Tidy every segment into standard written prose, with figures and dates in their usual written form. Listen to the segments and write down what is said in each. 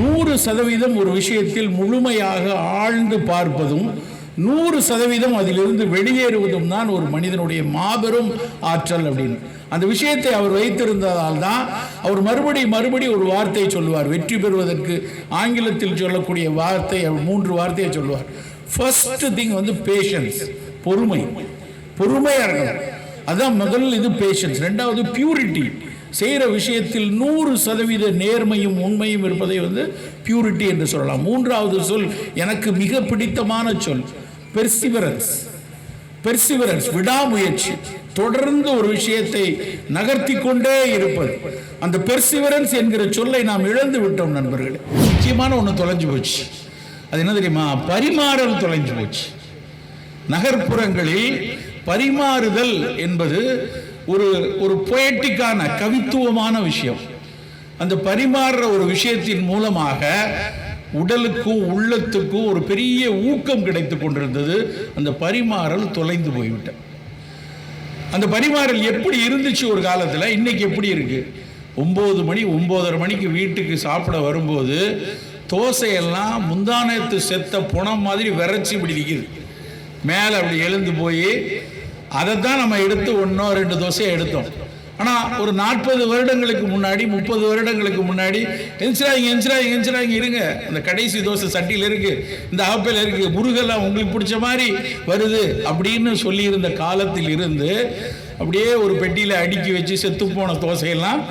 100% ஒரு விஷயத்தில் முழுமையாக ஆழ்ந்து பார்ப்பதும் 100% அதிலிருந்து வெளியேறுவதும் தான் ஒரு மனிதனுடைய மாபெரும் ஆற்றல் அப்படின்னு. அந்த விஷயத்தை அவர் வைத்திருந்ததால் தான் அவர் மறுபடி ஒரு வார்த்தையை சொல்லுவார். வெற்றி பெறுவதற்கு ஆங்கிலத்தில் சொல்லக்கூடிய வார்த்தை 3 வார்த்தையை சொல்லுவார். ஃபர்ஸ்ட் திங் பேஷன்ஸ், பொறுமையாக இருக்கணும். அதுதான் முதல் இது பேஷன்ஸ். ரெண்டாவது பியூரிட்டி, செய்கிற விஷயத்தில் 100% நேர்மையும் உண்மையும் இருப்பதை பியூரிட்டி என்று சொல்லலாம். மூன்றாவது சொல் எனக்கு மிக பிடித்தமான சொல் பெர்சிவரன்ஸ், விடாமுயற்சி, தொடர்ந்து ஒரு விஷயத்தை நகர்த்தி கொண்டே இருப்பது. அந்த பெர்சிவரன்ஸ் என்கிற சொல்லை நாம் இழந்து விட்டோம் நண்பர்களே. முக்கியமான ஒன்று தொலைஞ்சு போச்சு. அது என்ன தெரியுமா? பரிமாறல் தொலைஞ்சு போச்சு. நகர்ப்புறங்களில் பரிமாறுதல் என்பது ஒரு பொயட்டிக்கான கவித்துவமான விஷயம். அந்த பரிமாறுற ஒரு விஷயத்தின் மூலமாக உடலுக்கும் உள்ளத்துக்கும் ஒரு பெரிய ஊக்கம் கிடைத்து கொண்டிருந்தது. அந்த பரிமாறல் தொலைந்து போய்விட்டது. அந்த பரிமாறல் எப்படி இருந்துச்சு ஒரு காலத்தில், இன்னைக்கு எப்படி இருக்கு? 9 மணி 9:30 மணிக்கு வீட்டுக்கு சாப்பிட வரும்போது தோசையெல்லாம் முந்தானத்து செத்த புணம் மாதிரி விரைச்சி இப்படி நிற்கிது. மேலே அப்படி எழுந்து போய் அதை தான் நம்ம எடுத்து 1-2 தோசையை எடுத்தோம். ஆனால் ஒரு 40 வருடங்களுக்கு முன்னாடி 30 வருடங்களுக்கு முன்னாடி எஞ்சிராங்க இருங்க, அந்த கடைசி தோசை சட்டியில் இருக்குது, இந்த ஆப்பிள் இருக்குது, முருகெல்லாம் உங்களுக்கு பிடிச்ச மாதிரி வருது அப்படின்னு சொல்லியிருந்த காலத்தில் இருந்து அப்படியே ஒரு பெட்டியில் அடுக்கி வச்சு செத்துப்போன தோசையெல்லாம்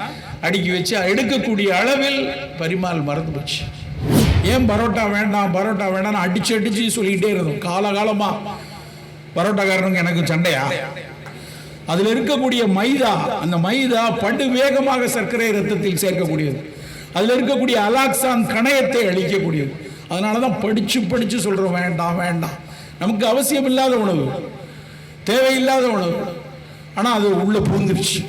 அடுக்கி வச்சு எடுக்கக்கூடிய அளவில் பரிமாறல் மறந்து போச்சு. ஏன் பரோட்டா வேண்டாம் அடிச்சு சொல்லிக்கிட்டே இருந்தோம் காலகாலமாக. பரோட்டாக்காரனுக்கு எனக்கு சண்டையா? அதில் இருக்கக்கூடிய மைதா, அந்த மைதா படு வேகமாக சர்க்கரை ரத்தத்தில் சேர்க்கக்கூடியது. அதில் இருக்கக்கூடிய அலாக்சான் கணையத்தை அழிக்கக்கூடியது. அதனால தான் படித்து சொல்கிறோம் வேண்டாம். நமக்கு அவசியம் இல்லாத உணவு, தேவையில்லாத உணவு. ஆனால் அது உள்ளே பூந்துருச்சு.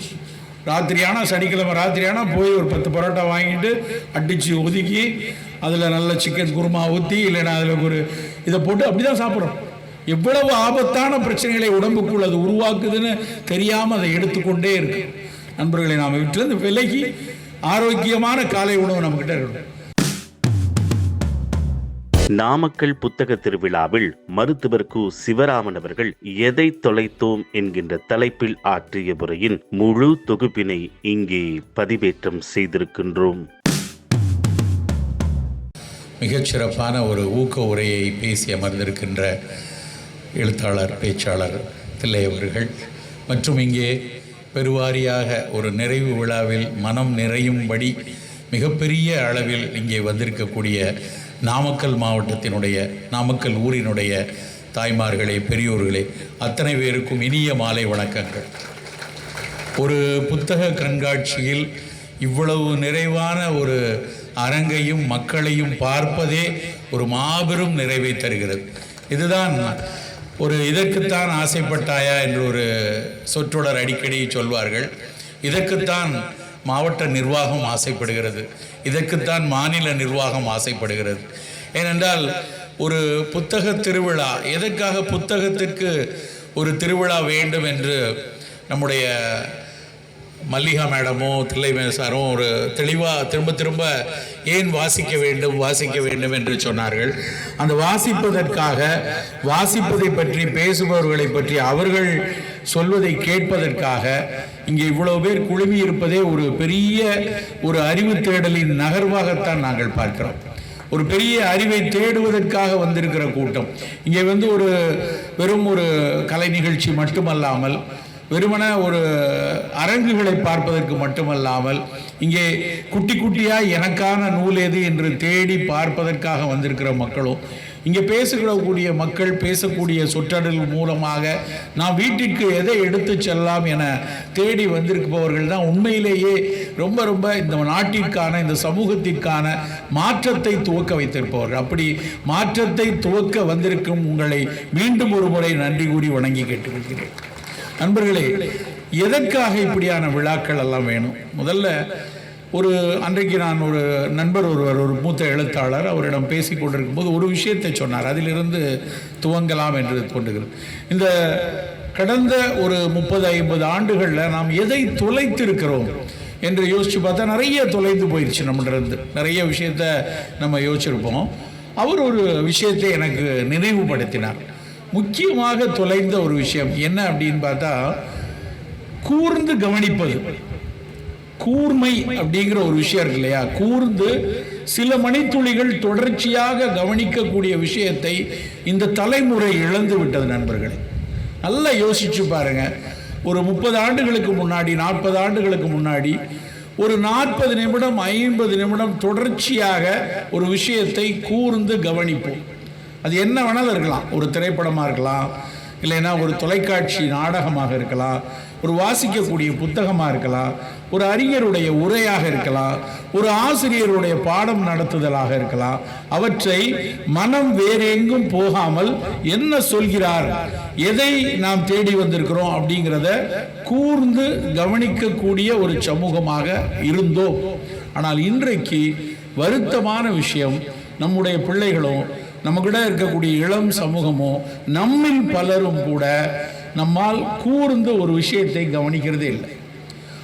ராத்திரியானா, சனிக்கிழமை ராத்திரியானா போய் ஒரு 10 பரோட்டா வாங்கிட்டு அடித்து ஒதுக்கி அதில் நல்ல சிக்கன் குருமா ஊற்றி, இல்லைன்னா அதில் ஒரு இதை போட்டு அப்படி தான் சாப்பிட்றோம். எவ்வளவு ஆபத்தான பிரச்சனைகளை உடம்புக்குள் அது உருவாக்குதுன்னு தெரியாமல் அதை எடுத்துக்கொண்டே இருக்கு. நண்பர்களை நாம் விட்டு விலகி ஆரோக்கியமான காலை உணவு நம்மகிட்ட இருக்கணும். நாமக்கல் புத்தக திருவிழாவில் மருத்துவர் கு. சிவராமன் அவர்கள் எதை தொலைத்தோம் என்கின்ற தலைப்பில் ஆற்றிய உரையின் முழு தொகுப்பினை இங்கே பதிவேற்றம் செய்திருக்கின்றோம். மிகச்சிறப்பான ஒரு ஊக்க உரையை பேசி அமர்ந்திருக்கின்ற எழுத்தாளர், பேச்சாளர் தில்லை அவர்கள் மற்றும் இங்கே பெருவாரியாக ஒரு நிறைவு விழாவில் மனம் நிறையும்படி மிகப்பெரிய அளவில் இங்கே வந்திருக்கக்கூடிய நாமக்கல் மாவட்டத்தினுடைய, நாமக்கல் ஊரினுடைய தாய்மார்களே, பெரியோர்களே, அத்தனை பேருக்கும் இனிய மாலை வணக்கங்கள். ஒரு புத்தக கண்காட்சியில் இவ்வளவு நிறைவான ஒரு அரங்கையும் மக்களையும் பார்ப்பதே ஒரு மாபெரும் நிறைவை தருகிறது. இதுதான் இதற்குத்தான் ஆசைப்பட்டாயா என்று ஒரு சொற்றொடர் அடிக்கடி சொல்வார்கள். இதற்குத்தான் மாவட்ட நிர்வாகம் ஆசைப்படுகிறது, இதற்குத்தான் மாநில நிர்வாகம் ஆசைப்படுகிறது. ஏனென்றால் ஒரு புத்தக திருவிழா, எதற்காக புத்தகத்திற்கு ஒரு திருவிழா வேண்டும் என்று நம்முடைய மல்லிகா மேடமோ தில்லை சாரும் ஒரு தெளிவாக திரும்ப ஏன் வாசிக்க வேண்டும் என்று சொன்னார்கள். அந்த வாசிப்பதற்காக, வாசிப்பதை பற்றி பேசுபவர்களை பற்றி அவர்கள் சொல்வதை கேட்பதற்காக இங்கே இவ்வளவு பேர் குழுமி இருப்பதே ஒரு பெரிய ஒரு அறிவு தேடலின் நகர்வாகத்தான் நாங்கள் பார்க்கிறோம். ஒரு பெரிய அறிவை தேடுவதற்காக வந்திருக்கிற கூட்டம். இங்கே ஒரு வெறும் ஒரு கலை நிகழ்ச்சி மட்டுமல்லாமல், வெறுமன ஒரு அரங்குகளை பார்ப்பதற்கு மட்டுமல்லாமல், இங்கே குட்டியாக எனக்கான நூல் எது என்று தேடி பார்ப்பதற்காக வந்திருக்கிற மக்களும், இங்கே பேசக்கூடிய மக்கள் பேசக்கூடிய சொற்றொடர் மூலமாக நான் வீட்டிற்கு எதை எடுத்து செல்லலாம் என தேடி வந்திருப்பவர்கள் தான் உண்மையிலேயே ரொம்ப இந்த நாட்டிற்கான, இந்த சமூகத்திற்கான மாற்றத்தை துவக்க வைத்திருப்பவர்கள். அப்படி மாற்றத்தை துவக்க வந்திருக்கும் உங்களை மீண்டும் ஒரு முறை நன்றி கூறி வணங்கி கேட்டுக்கொள்கிறேன். நண்பர்களே, எதற்காக இப்படியான விழாக்கள் எல்லாம் வேணும்? முதல்ல அன்றைக்கு நான் ஒரு நண்பர் ஒருவர், ஒரு மூத்த எழுத்தாளர், அவரிடம் பேசி கொண்டிருக்கும் போது ஒரு விஷயத்தை சொன்னார். அதிலிருந்து துவங்கலாம் என்று தோன்றுகிறது. இந்த கடந்த ஒரு 30-50 ஆண்டுகளில் நாம் எதை தொலைத்திருக்கிறோம் என்று யோசித்து பார்த்தா நிறைய தொலைந்து போயிடுச்சு நம்மகிட்ட. நிறைய விஷயத்த நம்ம யோசிச்சிருப்போம். அவர் ஒரு விஷயத்தை எனக்கு நினைவுபடுத்தினார். முக்கியமாக தொலைந்த ஒரு விஷயம் என்ன அப்படின்னு பார்த்தா, கூர்ந்து கவனிப்பது. கூர்மை அப்படிங்கிற ஒரு விஷயம் இருக்கு இல்லையா? கூர்ந்து சில மணித்துளிகள் தொடர்ச்சியாக கவனிக்கக்கூடிய விஷயத்தை இந்த தலைமுறை இழந்து விட்டது நண்பர்களே. நல்லா யோசிச்சு பாருங்க. ஒரு 30 ஆண்டுகளுக்கு முன்னாடி, 40 ஆண்டுகளுக்கு முன்னாடி ஒரு 40 நிமிடம் 50 நிமிடம் தொடர்ச்சியாக ஒரு விஷயத்தை கூர்ந்து கவனிப்போம். அது என்ன வேணாலும் இருக்கலாம். ஒரு திரைப்படமாக இருக்கலாம், இல்லைன்னா ஒரு தொலைக்காட்சி நாடகமாக இருக்கலாம், ஒரு வாசிக்கக்கூடிய புத்தகமாக இருக்கலாம், ஒரு அறிஞருடைய உரையாக இருக்கலாம், ஒரு ஆசிரியருடைய பாடம் நடத்துதலாக இருக்கலாம். அவற்றை மனம் வேறு எங்கும் போகாமல் என்ன சொல்கிறார், எதை நாம் தேடி வந்திருக்கிறோம் அப்படிங்கிறத கூர்ந்து கவனிக்கக்கூடிய ஒரு சமூகமாக இருந்தோம். ஆனால் இன்றைக்கு வருத்தமான விஷயம், நம்முடைய பிள்ளைகளும் நம்மகிட்ட இருக்கக்கூடிய இளம் சமூகமும் நம்மில் பலரும் கூட நம்மால் கூர்ந்து ஒரு விஷயத்தை கவனிக்கிறதே இல்லை.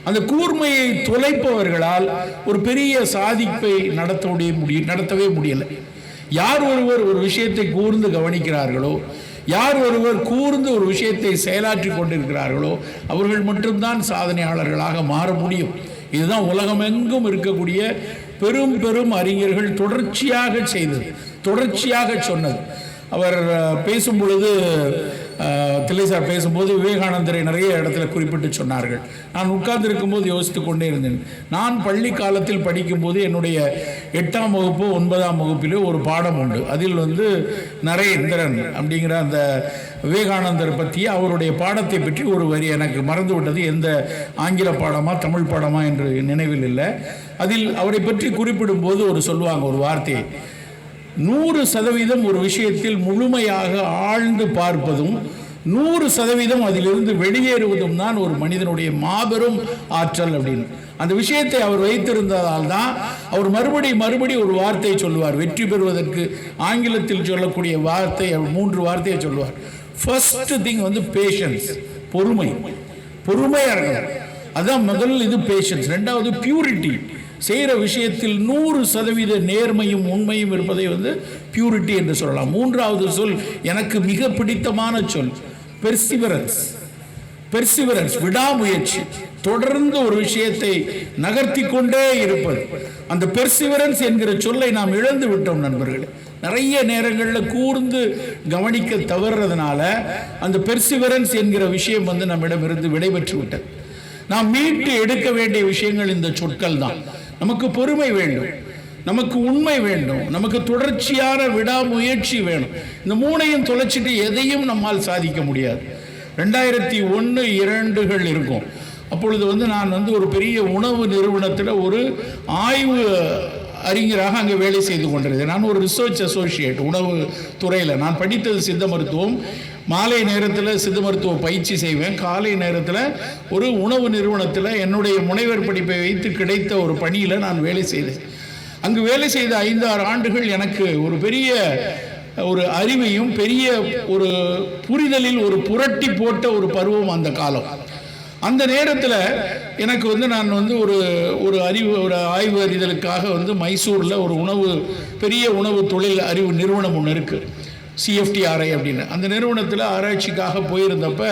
அந்த கூர்மையை தொலைப்பவர்களால் ஒரு பெரிய சாதிப்பை நடத்தவே முடியலை. யார் ஒருவர் ஒரு விஷயத்தை கூர்ந்து கவனிக்கிறார்களோ, யார் ஒருவர் கூர்ந்து ஒரு விஷயத்தை செயலாற்றி கொண்டிருக்கிறார்களோ, அவர்கள் மட்டும்தான் சாதனையாளர்களாக மாற முடியும். இதுதான் உலகமெங்கும் இருக்கக்கூடிய பெரும் பெரும் அறிஞர்கள் தொடர்ச்சியாக செய்தது, தொடர்ச்சியாக சொன்னது. அவர் பேசும் பொழுது, தில்லை சார் பேசும்போது விவேகானந்தரை நிறைய இடத்துல குறிப்பிட்டு சொன்னார்கள். நான் உட்கார்ந்து இருக்கும்போது யோசித்து கொண்டே இருந்தேன். நான் பள்ளி காலத்தில் படிக்கும்போது என்னுடைய 8ஆம் வகுப்பு 9ஆம் வகுப்பிலே ஒரு பாடம் உண்டு. அதில் நரேந்திரன் அப்படிங்கிற அந்த விவேகானந்தர் பற்றி அவருடைய பாடத்தை பற்றி ஒரு வரி எனக்கு மறந்து விட்டது. எந்த ஆங்கில பாடமா தமிழ் பாடமா என்று நினைவில் இல்லை. அதில் அவரை பற்றி குறிப்பிடும்போது சொல்லுவாங்க ஒரு வார்த்தையை, 100% ஒரு விஷயத்தில் முழுமையாக ஆழ்ந்து பார்ப்பதும் 100% அதிலிருந்து வெளியேறுவதும் தான் ஒரு மனிதனுடைய மாபெரும் ஆற்றல் அப்படின்னு. அந்த விஷயத்தை அவர் வைத்திருந்ததால் தான் அவர் மறுபடி ஒரு வார்த்தையை சொல்லுவார். வெற்றி பெறுவதற்கு ஆங்கிலத்தில் சொல்லக்கூடிய வார்த்தை, அவர் 3 வார்த்தையை சொல்லுவார். ஃபர்ஸ்ட் திங் பேஷன்ஸ், பொறுமையாக இருக்கணும். அதான் முதல் இது பேஷன்ஸ். 2வது பியூரிட்டி, செய்கிற விஷயத்தில் 100% நேர்மையும் உண்மையும் இருப்பதை பியூரிட்டி என்று சொல்லலாம். 3வது சொல் எனக்கு மிக பிடித்தமான சொல், பெர்சிவரன்ஸ், விடாமுயற்சி. தொடர்ந்து ஒரு விஷயத்தை நகர்த்தி கொண்டே இருப்பது. அந்த பெர்சிவரன்ஸ் என்கிற சொல்லை நாம் இழந்து விட்டோம் நண்பர்களே. நிறைய நேரங்களில் கூர்ந்து கவனிக்க தவறுறதுனால அந்த பெர்சிவரன்ஸ் என்கிற விஷயம் நம்மிடமிருந்து விடைபெற்று விட்டது. நாம் மீட்டு எடுக்க வேண்டிய விஷயங்கள் இந்த சொற்கள் தான். நமக்கு பொறுமை வேண்டும், நமக்கு உண்மை வேண்டும், நமக்கு தொடர்ச்சியான விடாமுயற்சி வேணும். இந்த 3ஐயும் தொலைச்சிட்டு எதையும் நம்மால் சாதிக்க முடியாது. 2001, 2002 இருக்கும். அப்பொழுது நான் ஒரு பெரிய உணவு நிறுவனத்தில் ஒரு ஆய்வு அறிஞராக அங்கே வேலை செய்து கொண்டிருந்தேன். நான் ஒரு ரிசர்ச் அசோசியேட் உணவு துறையில். நான் படித்தது சித்த மருத்துவம். மாலை நேரத்தில் சித்த மருத்துவ பயிற்சி செய்வேன். காலை நேரத்தில் ஒரு உணவு நிறுவனத்தில் என்னுடைய முனைவர் படிப்பை வைத்து கிடைத்த ஒரு பணியில் நான் வேலை செய்தேன். அங்கு வேலை செய்த 5-6 ஆண்டுகள் எனக்கு ஒரு பெரிய ஒரு அறிவையும் பெரிய ஒரு புரிதலில் ஒரு புரட்டி போட்ட ஒரு பருவம் அந்த காலம். அந்த நேரத்தில் எனக்கு நான் ஒரு ஆய்வு அறிதலுக்காக மைசூரில் ஒரு பெரிய உணவு தொழில் அறிவு நிறுவனம் ஒன்று இருக்குது, CFTRI அப்படின்னு. அந்த நிறுவனத்தில் ஆராய்ச்சிக்காக போயிருந்தப்ப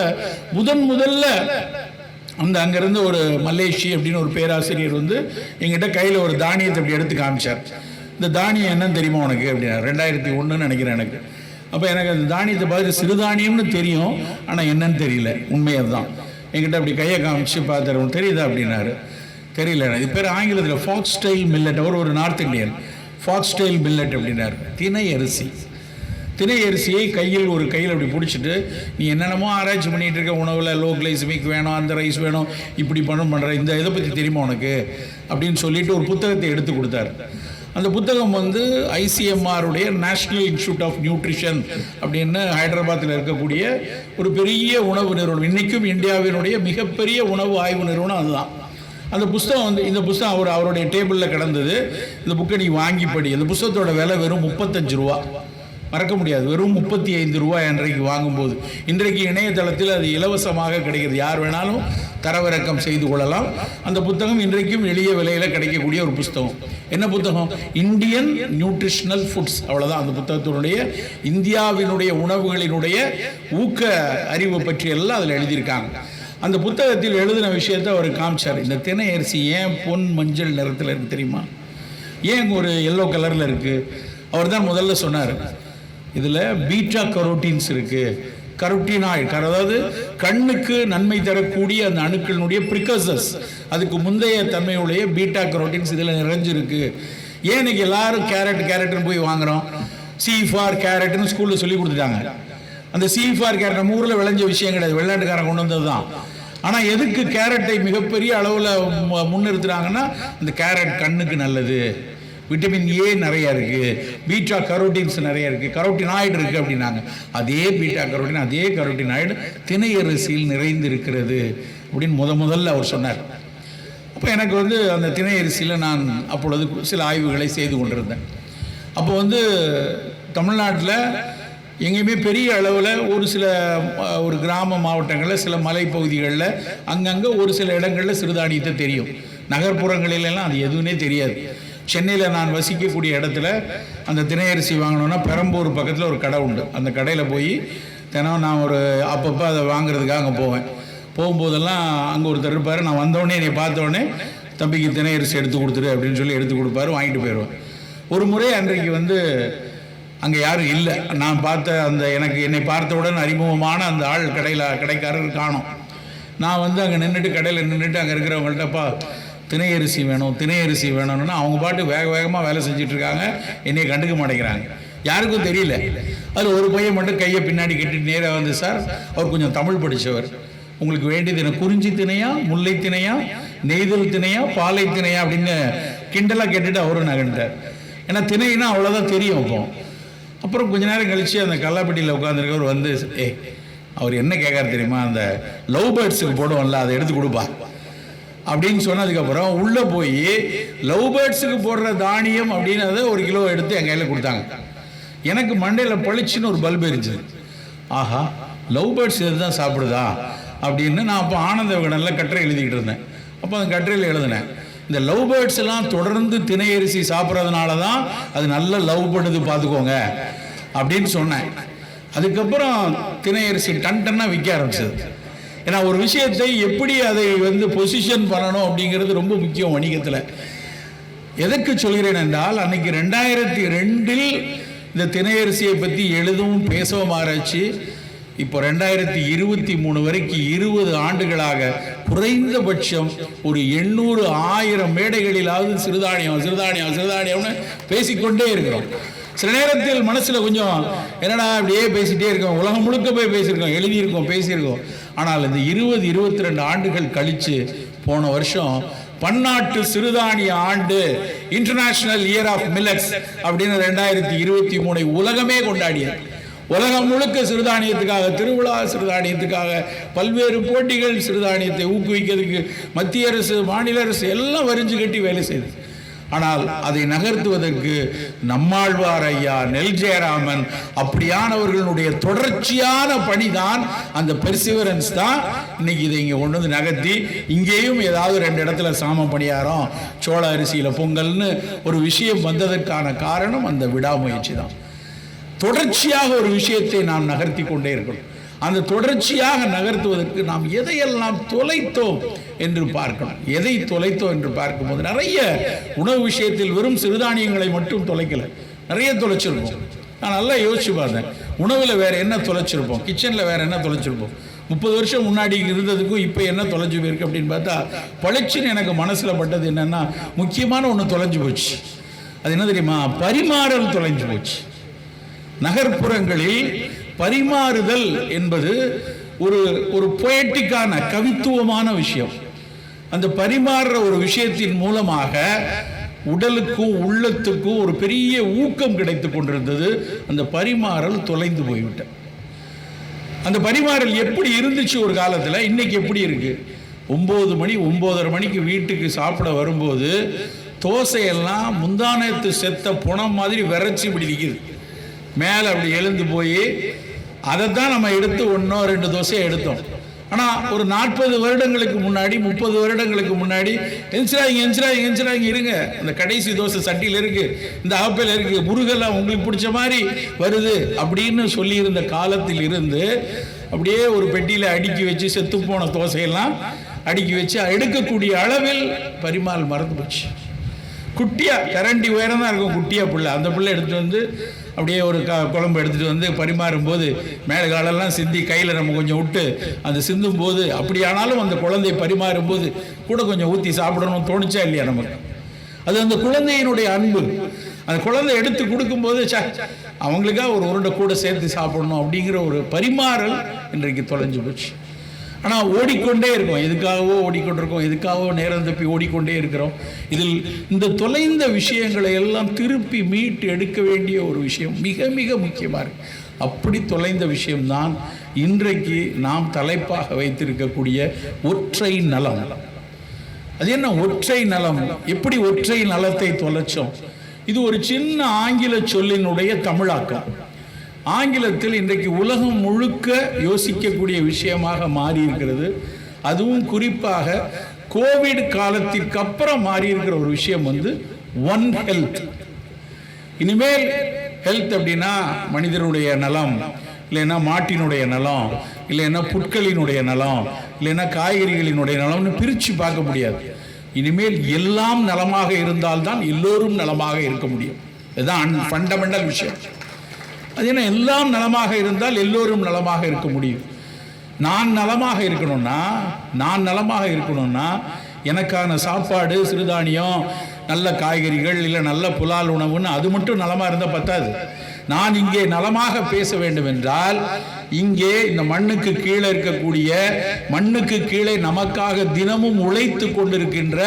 முதல்ல அங்கேருந்து ஒரு மலேஷி அப்படின்னு ஒரு பேராசிரியர் எங்கிட்ட கையில் ஒரு தானியத்தை அப்படி எடுத்து காமிச்சார். இந்த தானியம் என்னன்னு தெரியுமா உனக்கு அப்படின்னா, 2001 நினைக்கிறேன் எனக்கு. அப்போ எனக்கு அந்த தானியத்தை பார்த்து சிறுதானியம்னு தெரியும், ஆனால் என்னன்னு தெரியல. உண்மையாக தான் என்கிட்ட அப்படி கையை காமிச்சு பார்த்தாரு. உனக்கு தெரியுதா அப்படின்னாரு. தெரியல. இது பேர் ஆங்கிலத்தில் ஃபாக்ஸ்டைல் மில்லட். அவர் ஒரு நார்த் இந்தியன். ஃபாக்ஸ்டைல் மில்லட் அப்படின்னாரு. திணை அரிசியை ஒரு கையில் அப்படி பிடிச்சிட்டு, நீ என்னென்னமோ ஆராய்ச்சி பண்ணிகிட்டு இருக்க, உணவில் லோ கிளைசமிக் வேணும், அந்த ரைஸ் வேணும், இப்படி பண்ணுற இந்த இதை பற்றி தெரியுமா உனக்கு அப்படின்னு சொல்லிட்டு ஒரு புத்தகத்தை எடுத்து கொடுத்தாரு. அந்த புத்தகம் ICMR-உடைய நேஷ்னல் இன்ஸ்டியூட் ஆஃப் நியூட்ரிஷன் அப்படின்னு ஹைதராபாத்தில் இருக்கக்கூடிய ஒரு பெரிய உணவு நிறுவனம். இன்றைக்கும் இந்தியாவினுடைய மிகப்பெரிய உணவு ஆய்வு நிறுவனம் அதுதான். அந்த புஸ்தகம் இந்த புஸ்தகம் அவருடைய டேபிளில் கிடந்தது. இந்த புக்கை நீ வாங்கி படி. அந்த புஸ்தகத்தோட விலை வெறும் 35 ரூபா. மறக்க முடியாது, வெறும் 35 ரூபாய் அன்றைக்கு வாங்கும்போது. இன்றைக்கு இணையதளத்தில் அது இலவசமாக கிடைக்கிறது. யார் வேணாலும் தரவிறக்கம் செய்து கொள்ளலாம். அந்த புத்தகம் இன்றைக்கும் எளிய விலையில் கிடைக்கக்கூடிய ஒரு புத்தகம். என்ன புத்தகம்? Indian nutritional foods. அவ்வளோதான் அந்த புத்தகத்தினுடைய இந்தியாவினுடைய உணவுகளினுடைய ஊக்க அறிவு பற்றி எல்லாம் அதில் எழுதியிருக்காங்க. அந்த புத்தகத்தில் எழுதின விஷயத்தை அவர் காமிச்சார். இந்த தினை அரிசி ஏன் பொன் மஞ்சள் நிறத்தில் இருக்குது தெரியுமா? ஏன் ஒரு எல்லோ கலரில் இருக்குது? அவர் தான் முதல்ல சொன்னார், இதில் பீட்டா கரோட்டீன்ஸ் இருக்குது, கரோட்டினாய்டு, அதாவது கண்ணுக்கு நன்மை தரக்கூடிய அந்த அணுக்களினுடைய ப்ரிகர்சர்ஸ், அதுக்கு முந்தைய தன்மையுடைய பீட்டா கரோட்டீன்ஸ் இதில் நிறைஞ்சிருக்கு. ஏன் இன்னைக்கு எல்லாரும் கேரட்னு போய் வாங்குகிறோம்? சி ஃபார் கேரட்னு ஸ்கூலில் சொல்லி கொடுத்துட்டாங்க. அந்த சி ஃபார் கேரட் நம்ம ஊரில் விளைஞ்ச விஷயம் கிடையாது, வெளிநாட்டுக்காரன் கொண்டு வந்தது தான். ஆனால் எதுக்கு கேரட்டை மிகப்பெரிய அளவில் முன்னிறுத்துறாங்கன்னா, அந்த கேரட் கண்ணுக்கு நல்லது, விட்டமின் ஏ நிறைய இருக்குது, பீட்டா கரோட்டீன்ஸ் நிறைய இருக்குது, கரோட்டினாய்டு இருக்குது அப்படின்னாங்க. அதே பீட்டா கரோட்டின், அதே கரோட்டினாய்டு தினை அரிசியில் நிறைந்து இருக்கிறது அப்படின்னு முதல்ல அவர் சொன்னார். அப்போ எனக்கு அந்த தினை அரிசியில் நான் அப்பொழுது சில ஆய்வுகளை செய்து கொண்டிருந்தேன். அப்போ தமிழ்நாட்டில் எங்கேயுமே பெரிய அளவில் ஒரு கிராம மாவட்டங்களில், சில மலைப்பகுதிகளில் அங்கங்கே ஒரு சில இடங்களில் சிறுதானியத்தை தெரியும். நகர்ப்புறங்களிலெல்லாம் அது எதுவுமே தெரியாது. சென்னையில் நான் வசிக்கக்கூடிய இடத்துல அந்த தினை அரிசி வாங்கணுன்னா பெரம்பூர் பக்கத்தில் ஒரு கடை உண்டு. அந்த கடையில் போய் தினம் நான் அப்பப்போ அதை வாங்குறதுக்காக அங்கே போவேன். போகும்போதெல்லாம் அங்கே ஒருத்தர் இருப்பார். நான் வந்தோடனே என்னை பார்த்தோடனே, தம்பிக்கு தினை அரிசி எடுத்து கொடுத்துரு அப்படின்னு சொல்லி எடுத்து கொடுப்பாரு, வாங்கிட்டு போயிடுவேன். ஒரு முறை அன்றைக்கு அங்கே யாரும் இல்லை. நான் பார்த்த என்னை பார்த்தவுடன் அறிமுகமான அந்த ஆள் கடைக்காரர் காணோம். நான் அங்கே நின்றுட்டு, கடையில் நின்றுட்டு அங்கே இருக்கிறவங்கள்ட்டப்பா தினை அரிசி வேணும்னா அவங்க பாட்டு வேகமாக வேலை செஞ்சிட்ருக்காங்க, என்னையை கண்டுக்க மாட்டேங்கிறாங்க. யாருக்கும் தெரியல. அதில் ஒரு பையன் மட்டும் கையை பின்னாடி கட்டிட்டு நேராக சார், அவர் கொஞ்சம் தமிழ் படித்தவர், உங்களுக்கு வேண்டியது என்ன, குறிஞ்சி திணையா, முல்லை திணையா, நெய்தல் திணையா, பாலை திணையா அப்படின்னு கிண்டலாக கேட்டுட்டு அவரும் நகண்டார். ஏன்னா திணைனா அவ்வளோதான் தெரியும். அப்புறம் கொஞ்ச நேரம் கழித்து அந்த கல்லாப்பட்டியில் உட்காந்துருக்கவர் அவர் என்ன கேட்காரு தெரியுமா, அந்த லவ் பேர்ட்ஸுக்கு போடுவோம்ல, அதை எடுத்து கொடுப்பா அப்படின்னு சொன்னதுக்கப்புறம் உள்ளே போய் லவ் பேர்ட்ஸுக்கு போடுற தானியம் அப்படின்னு அதை 1 கிலோ எடுத்து என் கையில் கொடுத்தாங்க. எனக்கு மண்டையில் பளிச்சுன்னு ஒரு பல்பு இருந்துச்சு. ஆஹா, லவ் பேர்ட்ஸ் இதுதான் சாப்பிடுதா அப்படின்னு நான் அப்போ ஆனந்த விகடனில் கட்டுரை எழுதிக்கிட்டு இருந்தேன். அப்போ அந்த கட்டுரையில் எழுதினேன், இந்த லவ் பேர்ட்ஸ் எல்லாம் தொடர்ந்து தினை அரிசி சாப்பிட்றதுனால தான் அது நல்ல லவ் பண்ணுது பார்த்துக்கோங்க அப்படின்னு சொன்னேன். அதுக்கப்புறம் தினை அரிசி டன்னாக விற்க ஆரம்பிச்சது. ஏன்னா ஒரு விஷயத்தை எப்படி அதை பொசிஷன் பண்ணணும் அப்படிங்கிறது ரொம்ப முக்கியம் வணிகத்தில். எதற்கு சொல்கிறேன் என்றால், அன்னைக்கு 2002 இந்த தினை அரிசியை பற்றி எழுதவும் பேசவும் ஆராய்ச்சி. இப்போ 2023 வரைக்கும் 20 ஆண்டுகளாக குறைந்தபட்சம் ஒரு 800-1000 மேடைகளிலாவது சிறுதானியம்னு பேசிக்கொண்டே இருக்கிறோம். சில நேரத்தில் மனசில் கொஞ்சம் என்னடா அப்படியே பேசிகிட்டே இருக்கோம், உலகம் முழுக்க போய் பேசியிருக்கோம், எழுதியிருக்கோம், பேசியிருக்கோம். ஆனால் இந்த 20-22 ஆண்டுகள் கழித்து போன வருஷம் பன்னாட்டு சிறுதானிய ஆண்டு, இன்டர்நேஷனல் இயர் ஆஃப் மில்லட்ஸ் அப்படின்னு 2023 உலகமே கொண்டாடியது. உலகம் முழுக்க சிறுதானியத்துக்காக திருவிழா, சிறுதானியத்துக்காக பல்வேறு போட்டிகள், சிறுதானியத்தை ஊக்குவிக்கிறதுக்கு மத்திய அரசு, மாநில அரசு எல்லாம் வரிஞ்சு கட்டி வேலை செய்யுது. ஆனால் அதை நகர்த்துவதற்கு நம்மாழ்வார் ஐயா, நெல் ஜெயராமன் அப்படியானவர்களுடைய தொடர்ச்சியான பணிதான், அந்த பெர்சிவரன்ஸ் தான் இன்னைக்கு இதை இங்கே கொண்டு நகர்த்தி, இங்கேயும் ஏதாவது 2 இடத்துல சாம பணியாரம், சோள அரிசியில் பொங்கல்னு ஒரு விஷயம் வந்ததற்கான காரணம் அந்த விடாமுயற்சி தான். தொடர்ச்சியாக ஒரு விஷயத்தை நாம் நகர்த்தி கொண்டே இருக்கணும். அந்த தொடர்ச்சியாக நகர்த்துவதற்கு நாம் எதையெல்லாம் தொலைத்தோம் என்று பார்க்கணும். எதை தொலைத்தோம் என்று பார்க்கும்போது நிறைய உணவு விஷயத்தில் வெறும் சிறுதானியங்களை மட்டும் தொலைக்கல, நிறைய தொலைச்சிருப்போம். நான் நல்லா யோசிச்சு பார்த்தேன், உணவில் வேற என்ன தொலைச்சிருப்போம், கிச்சனில் வேற என்ன தொலைச்சிருப்போம், 30 வருஷம் முன்னாடி இருந்ததுக்கும் இப்போ என்ன தொலைஞ்சு போயிருக்கு அப்படின்னு பார்த்தா, பளிச்சுன்னு எனக்கு மனசில் பட்டது என்னன்னா, முக்கியமான ஒன்று தொலைஞ்சு போச்சு. அது என்ன தெரியுமா? பரிமாறல் தொலைஞ்சு போச்சு. நகர்ப்புறங்களில் பரிமாறுதல் என்பது ஒரு பொயட்டிக்கான, கவித்துவமான விஷயம். அந்த பரிமாறுற ஒரு விஷயத்தின் மூலமாக உடலுக்கும் உள்ளத்துக்கும் ஒரு பெரிய ஊக்கம் கிடைத்து கொண்டிருந்தது. அந்த பரிமாறல் தொலைந்து போய்விட்டது. அந்த பரிமாறல் எப்படி இருந்துச்சு ஒரு காலத்தில், இன்னைக்கு எப்படி இருக்கு? 9 மணி 9:30 மணிக்கு வீட்டுக்கு சாப்பிட வரும்போது தோசையெல்லாம் முந்தானத்து செத்த புணம் மாதிரி விரைச்சி இப்படி நிற்கிது. மேலே அப்படி எழுந்து போய் அதைத்தான் நம்ம எடுத்து 1-2 தோசையை எடுத்தோம். ஆனால் ஒரு 40 வருடங்களுக்கு முன்னாடி 30 வருடங்களுக்கு முன்னாடி எஞ்சிராங்க இருங்க, அந்த கடைசி தோசை சட்டியில் இருக்கு, இந்த ஆப்பிள் இருக்கு, முருகெல்லாம் உங்களுக்கு பிடிச்ச மாதிரி வருது அப்படின்னு சொல்லியிருந்த காலத்தில் இருந்து அப்படியே ஒரு பெட்டியில் அடுக்கி வச்சு செத்துப்போன தோசையெல்லாம் அடுக்கி வச்சு எடுக்கக்கூடிய அளவில் பரிமாறல் மறந்து போச்சு. குட்டியா கரண்டி உயரம் தான் இருக்கும், குட்டியா பிள்ளை, அந்த பிள்ளை எடுத்துகிட்டு வந்து அப்படியே ஒரு குழம்பு எடுத்துகிட்டு வந்து பரிமாறும்போது மேலே காலெல்லாம் சிந்தி கையில் நம்ம கொஞ்சம் விட்டு அந்த சிந்தும் போது, அப்படியானாலும் அந்த குழந்தை பரிமாறும்போது கூட கொஞ்சம் ஊற்றி சாப்பிடணும்னு தோணுச்சா இல்லையா நமக்கு? அது அந்த குழந்தையினுடைய அன்பு. அந்த குழந்தை எடுத்து கொடுக்கும்போது அவங்களுக்காக ஒரு உருண்டை கூட சேர்த்து சாப்பிடணும் அப்படிங்கிற ஒரு பரிமாறல் இன்றைக்கு தொலைஞ்சு போச்சு. ஆனால் ஓடிக்கொண்டே இருக்கோம், எதுக்காகவோ ஓடிக்கொண்டிருக்கோம், எதுக்காகவோ நேரம் தப்பி ஓடிக்கொண்டே இருக்கிறோம். இதில் இந்த தொலைந்த விஷயங்களை எல்லாம் திருப்பி மீட்டு எடுக்க வேண்டிய ஒரு விஷயம் மிக மிக முக்கியமாக இருக்கு. அப்படி தொலைந்த விஷயம்தான் இன்றைக்கு நாம் தலைப்பாக வைத்திருக்கக்கூடிய ஒற்றை நலம். அது என்ன ஒற்றை நலம்? எப்படி ஒற்றை நலத்தை தொலைச்சோம்? இது ஒரு சின்ன ஆங்கில சொல்லினுடைய தமிழாக்கம். ஆங்கிலத்தில் இன்றைக்கு உலகம் முழுக்க யோசிக்கக்கூடிய விஷயமாக மாறி இருக்கிறது. அதுவும் குறிப்பாக கோவிட் காலத்திற்கு அப்புறம் மாறி இருக்கிற ஒரு விஷயம் ஒன் ஹெல்த். இனிமேல் ஹெல்த் அப்படின்னா மனிதனுடைய நலம், இல்லைன்னா மாட்டினுடைய நலம், இல்லைன்னா புட்களினுடைய நலம், இல்லைன்னா காய்கறிகளினுடைய நலம்னு பிரித்து பார்க்க முடியாது. இனிமேல் எல்லாம் நலமாக இருந்தால்தான் எல்லோரும் நலமாக இருக்க முடியும். இதுதான் ஃபண்டமெண்டல் விஷயம். அது என்ன, எல்லாம் நலமாக இருந்தால் எல்லோரும் நலமாக இருக்க முடியும். நான் நலமாக இருக்கணும்னா எனக்கான சாப்பாடு, சிறுதானியம், நல்ல காய்கறிகள், இல்லை நல்ல புலால் உணவுன்னு அது மட்டும் நலமாக இருந்தால் பத்தாது. நான் இங்கே நலமாக பேச வேண்டும் என்றால் இங்கே இந்த மண்ணுக்கு கீழே இருக்கக்கூடிய, மண்ணுக்கு கீழே நமக்காக தினமும் உழைத்து கொண்டிருக்கின்ற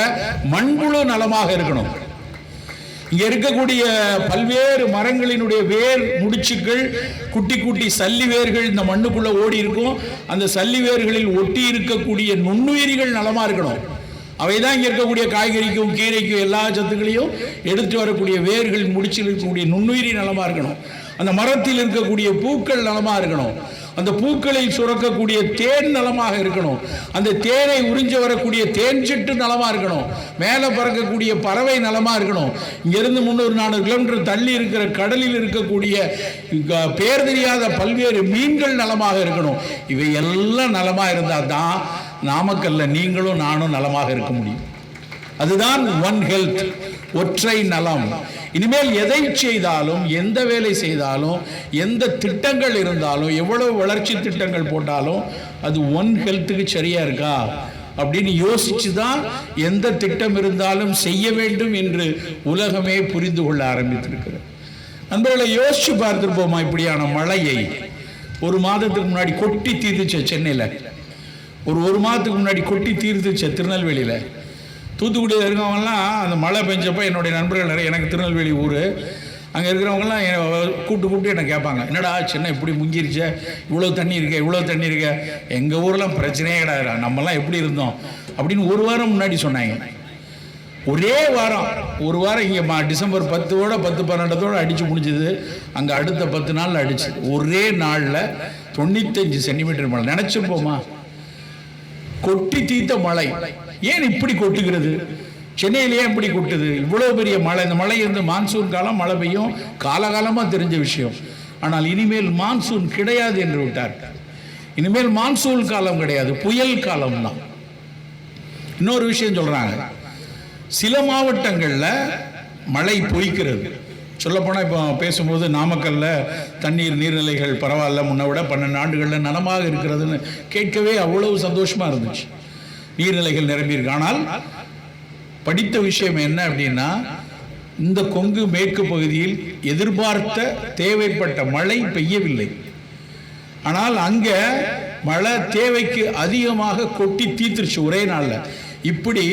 மண்புழு நலமாக இருக்கணும். இங்க இருக்கக்கூடிய பல்வேறு மரங்களினுடைய வேர் முடிச்சுக்கள், குட்டி குட்டி சல்லி வேர்கள் இந்த மண்ணுக்குள்ள ஓடி இருக்கும். அந்த சல்லி வேர்களில் ஒட்டி இருக்கக்கூடிய நுண்ணுயிரிகள் நலமா இருக்கணும். அவைதான் இங்க இருக்கக்கூடிய காய்கறிக்கும் கீரைக்கும் எல்லா சத்துக்களையும் எடுத்து வரக்கூடிய வேர்கள் முடிச்சில் இருக்கக்கூடிய நுண்ணுயிரி நலமா இருக்கணும். அந்த மரத்தில் இருக்கக்கூடிய பூக்கள் நலமா இருக்கணும். அந்த பூக்களில் சுரக்கக்கூடிய தேன் நலமாக இருக்கணும். அந்த தேனை உறிஞ்ச வரக்கூடிய தேன் சிட்டு நலமா இருக்கணும். மேலே பறக்கக்கூடிய பறவை நலமா இருக்கணும். இங்கிருந்து 300-400 கிலோமீட்டர் தள்ளி இருக்கிற கடலில் இருக்கக்கூடிய பேர் தெரியாத பல்வேறு மீன்கள் நலமாக இருக்கணும். இவை எல்லாம் நலமா இருந்தால் தான் நாமக்கல்ல நீங்களும் நானும் நலமாக இருக்க முடியும். அதுதான் ஒன் ஹெல்த், ஒற்றை நலம். இனிமேல் எதை செய்தாலும், எந்த வேலை செய்தாலும், எந்த திட்டங்கள் இருந்தாலும், எவ்வளவு வளர்ச்சி திட்டங்கள் போட்டாலும் அது ஒன் ஹெல்த்துக்கு சரியா இருக்கா அப்படின்னு யோசிச்சு தான் எந்த திட்டம் இருந்தாலும் செய்ய வேண்டும் என்று உலகமே புரிந்து கொள்ள ஆரம்பித்திருக்கிறது. நண்பர்களை யோசிச்சு பார்த்துருப்போமா? இப்படியான மழையை ஒரு மாதத்துக்கு முன்னாடி கொட்டி தீர்த்துச்ச சென்னையில், ஒரு மாதத்துக்கு முன்னாடி கொட்டி தீர்த்துச்ச திருநெல்வேலியில், தூத்துக்குடியில் இருக்கிறவங்கலாம் அந்த மழை பெஞ்சப்போ என்னுடைய நண்பர்கள் நிறைய, எனக்கு திருநெல்வேலி ஊர், அங்கே இருக்கிறவங்கலாம் கூப்பிட்டு என்னை கேட்பாங்க, என்னடா சென்னை இப்படி முங்கிருச்சே, இவ்வளோ தண்ணி இருக்க, எங்கள் ஊரெலாம் பிரச்சனையே கிடையாது, நம்மலாம் எப்படி இருந்தோம் அப்படின்னு ஒரு வாரம் முன்னாடி சொன்னாங்க. ஒரே வாரம், ஒரு வாரம் இங்கே டிசம்பர் 10ஓட 10-12 அடித்து முடிஞ்சது. அங்கே அடுத்த 10 நாளில் அடிச்சு ஒரே நாளில் 95 சென்டிமீட்டர் மழை. நினச்சிருப்போமா? கொட்டி தீர்த்த மழை. ஏன் இப்படி கொட்டுகிறது? சென்னையிலேயே இப்படி கொட்டுது? இவ்வளோ பெரிய மழை. இந்த மழை இருந்து மான்சூன் காலம் மழை பெய்யும் காலகாலமாக தெரிஞ்ச விஷயம். ஆனால் இனிமேல் மான்சூன் கிடையாது என்று விட்டார். இனிமேல் மான்சூன் காலம் கிடையாது, புயல் காலம் தான். இன்னொரு விஷயம் சொல்றாங்க, சில மாவட்டங்களில் மழை பொய்க்கிறது. சொல்லப்போனால் இப்போ பேசும்போது நாமக்கல்ல நீர்நிலைகள் பரவாயில்ல, முன்ன விட 12 ஆண்டுகளில் நலமாக இருக்கிறதுன்னு கேட்கவே அவ்வளவு சந்தோஷமாக இருந்துச்சு. நீர்நிலைகள் நிரம்பியிருக்கு. ஆனால் படித்த விஷயம் என்ன அப்படின்னா, இந்த கொங்கு மேற்கு பகுதியில் எதிர்பார்த்த தேவைப்பட்ட மழை பெய்யவில்லை. ஆனால் அங்கே மழை தேவைக்கு அதிகமாக கொட்டி தீர்த்துருச்சு ஒரே நாளில். இப்படி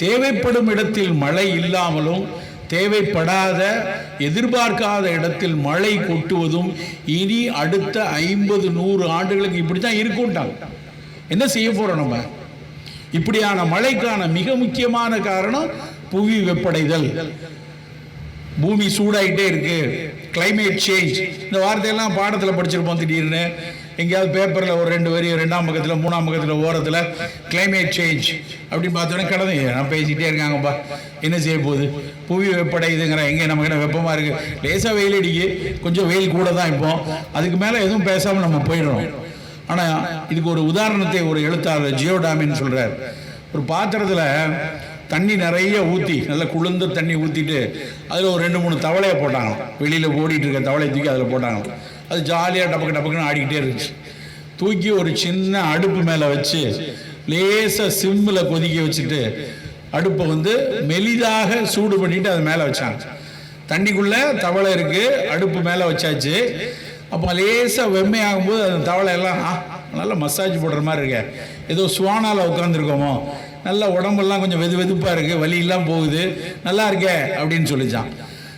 தேவைப்படும் இடத்தில் மழை இல்லாமலும், தேவைப்படாத எதிர்பார்க்காத இடத்தில் மழை கொட்டுவதும் இனி அடுத்த 50-100 ஆண்டுகளுக்கு இப்படி தான் இருக்கும்ட்டாங்க. என்ன செய்ய போகிறோம் நம்ம? இப்படியான மழைக்கான மிக முக்கியமான காரணம் புவி வெப்படைதல். பூமி சூடாயிட்டே இருக்கு, கிளைமேட் சேஞ்ச். இந்த வார்த்தையெல்லாம் பாடத்தில் படிச்சிருப்போம். திடீர்னு எங்கேயாவது பேப்பரில் ஒரு 2 வரி 2ஆம் பக்கத்தில் 3ஆம் பக்கத்தில் ஓரத்தில் கிளைமேட் சேஞ்ச் அப்படின்னு பார்த்தோன்னே கடந்து நான் பேசிக்கிட்டே இருக்காங்கப்பா, என்ன செய்ய போகுது, புவி வெப்படையுதுங்கிற, எங்கே நமக்கு என்ன வெப்பமாக இருக்குது, லேசாக வெயில் அடிக்கு, கொஞ்சம் வெயில் கூட தான் இப்போ, அதுக்கு மேலே எதுவும் பேசாமல் நம்ம போயிடுறோம். ஆனால் இதுக்கு ஒரு உதாரணத்தை ஒரு எழுத்தாளர் ஜியோடாமின்னு சொல்கிறார். ஒரு பாத்திரத்தில் தண்ணி நிறைய ஊற்றி, நல்லா குளிர்ந்த தண்ணி ஊற்றிட்டு அதில் ஒரு 2-3 தவளையை போட்டாங்க. வெளியில் ஓடிட்டு இருக்க தவளையை தூக்கி அதில் போட்டாங்க. அது ஜாலியாக டபக்கு டபக்குன்னு ஆடிக்கிட்டே இருந்துச்சு. தூக்கி ஒரு சின்ன அடுப்பு மேலே வச்சு லேசாக சிம்மில் கொதிக்க வச்சுட்டு அடுப்பை மெலிதாக சூடு பண்ணிட்டு அது மேலே வச்சாங்க. தண்ணிக்குள்ளே தவளை இருக்குது, அடுப்பு மேலே வச்சாச்சு. அப்போ லேசாக வெம்மையாகும்போது அந்த தவளை எல்லாம் நல்லா மசாஜ் போடுற மாதிரி இருக்க, ஏதோ சுவானால் உட்காந்துருக்கோமோ, நல்லா உடம்பெல்லாம் கொஞ்சம் வெதுப்பாக இருக்குது, வலியெல்லாம் போகுது, நல்லா இருக்கே அப்படின்னு சொல்லிச்சான்.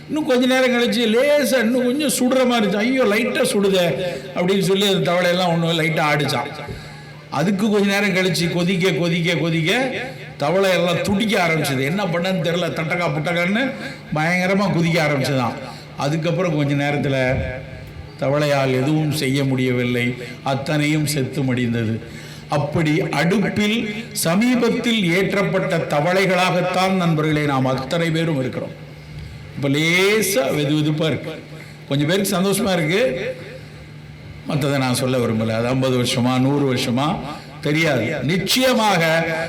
இன்னும் கொஞ்சம் நேரம் கழிச்சு லேசாக இன்னும் கொஞ்சம் சுடுற மாதிரி இருந்துச்சு. ஐயோ லைட்டாக சுடுதே அப்படின்னு சொல்லி அந்த தவளையெல்லாம் ஒன்று லைட்டாக ஆடிச்சான். அதுக்கு கொஞ்சம் நேரம் கழிச்சு கொதிக்க கொதிக்க கொதிக்க தவளையெல்லாம் துடிக்க ஆரம்பிச்சது. என்ன பண்ணன்னு தெரில, தட்டக்கா புட்டக்கான்னு பயங்கரமாக குதிக்க ஆரம்பிச்சுதான். அதுக்கப்புறம் கொஞ்சம் நேரத்தில் தவளையால் எதுவும் செய்ய முடியவில்லை, அத்தனையும் செத்து மடிந்தது. அப்படி அடுப்பில் சமீபத்தில் ஏற்றப்பட்ட தவளைகளாகத்தான் நண்பர்களே நாம் அத்தனை பேரும் இருக்கிறோம். இப்போ லேசாக வெதுப்பாக இருக்கு, கொஞ்சம் பேருக்கு சந்தோஷமா இருக்கு, மற்றதை நான் சொல்ல விரும்பலை. அது 50 வருஷமா 100 வருஷமா தெரியாது. நிச்சயமாக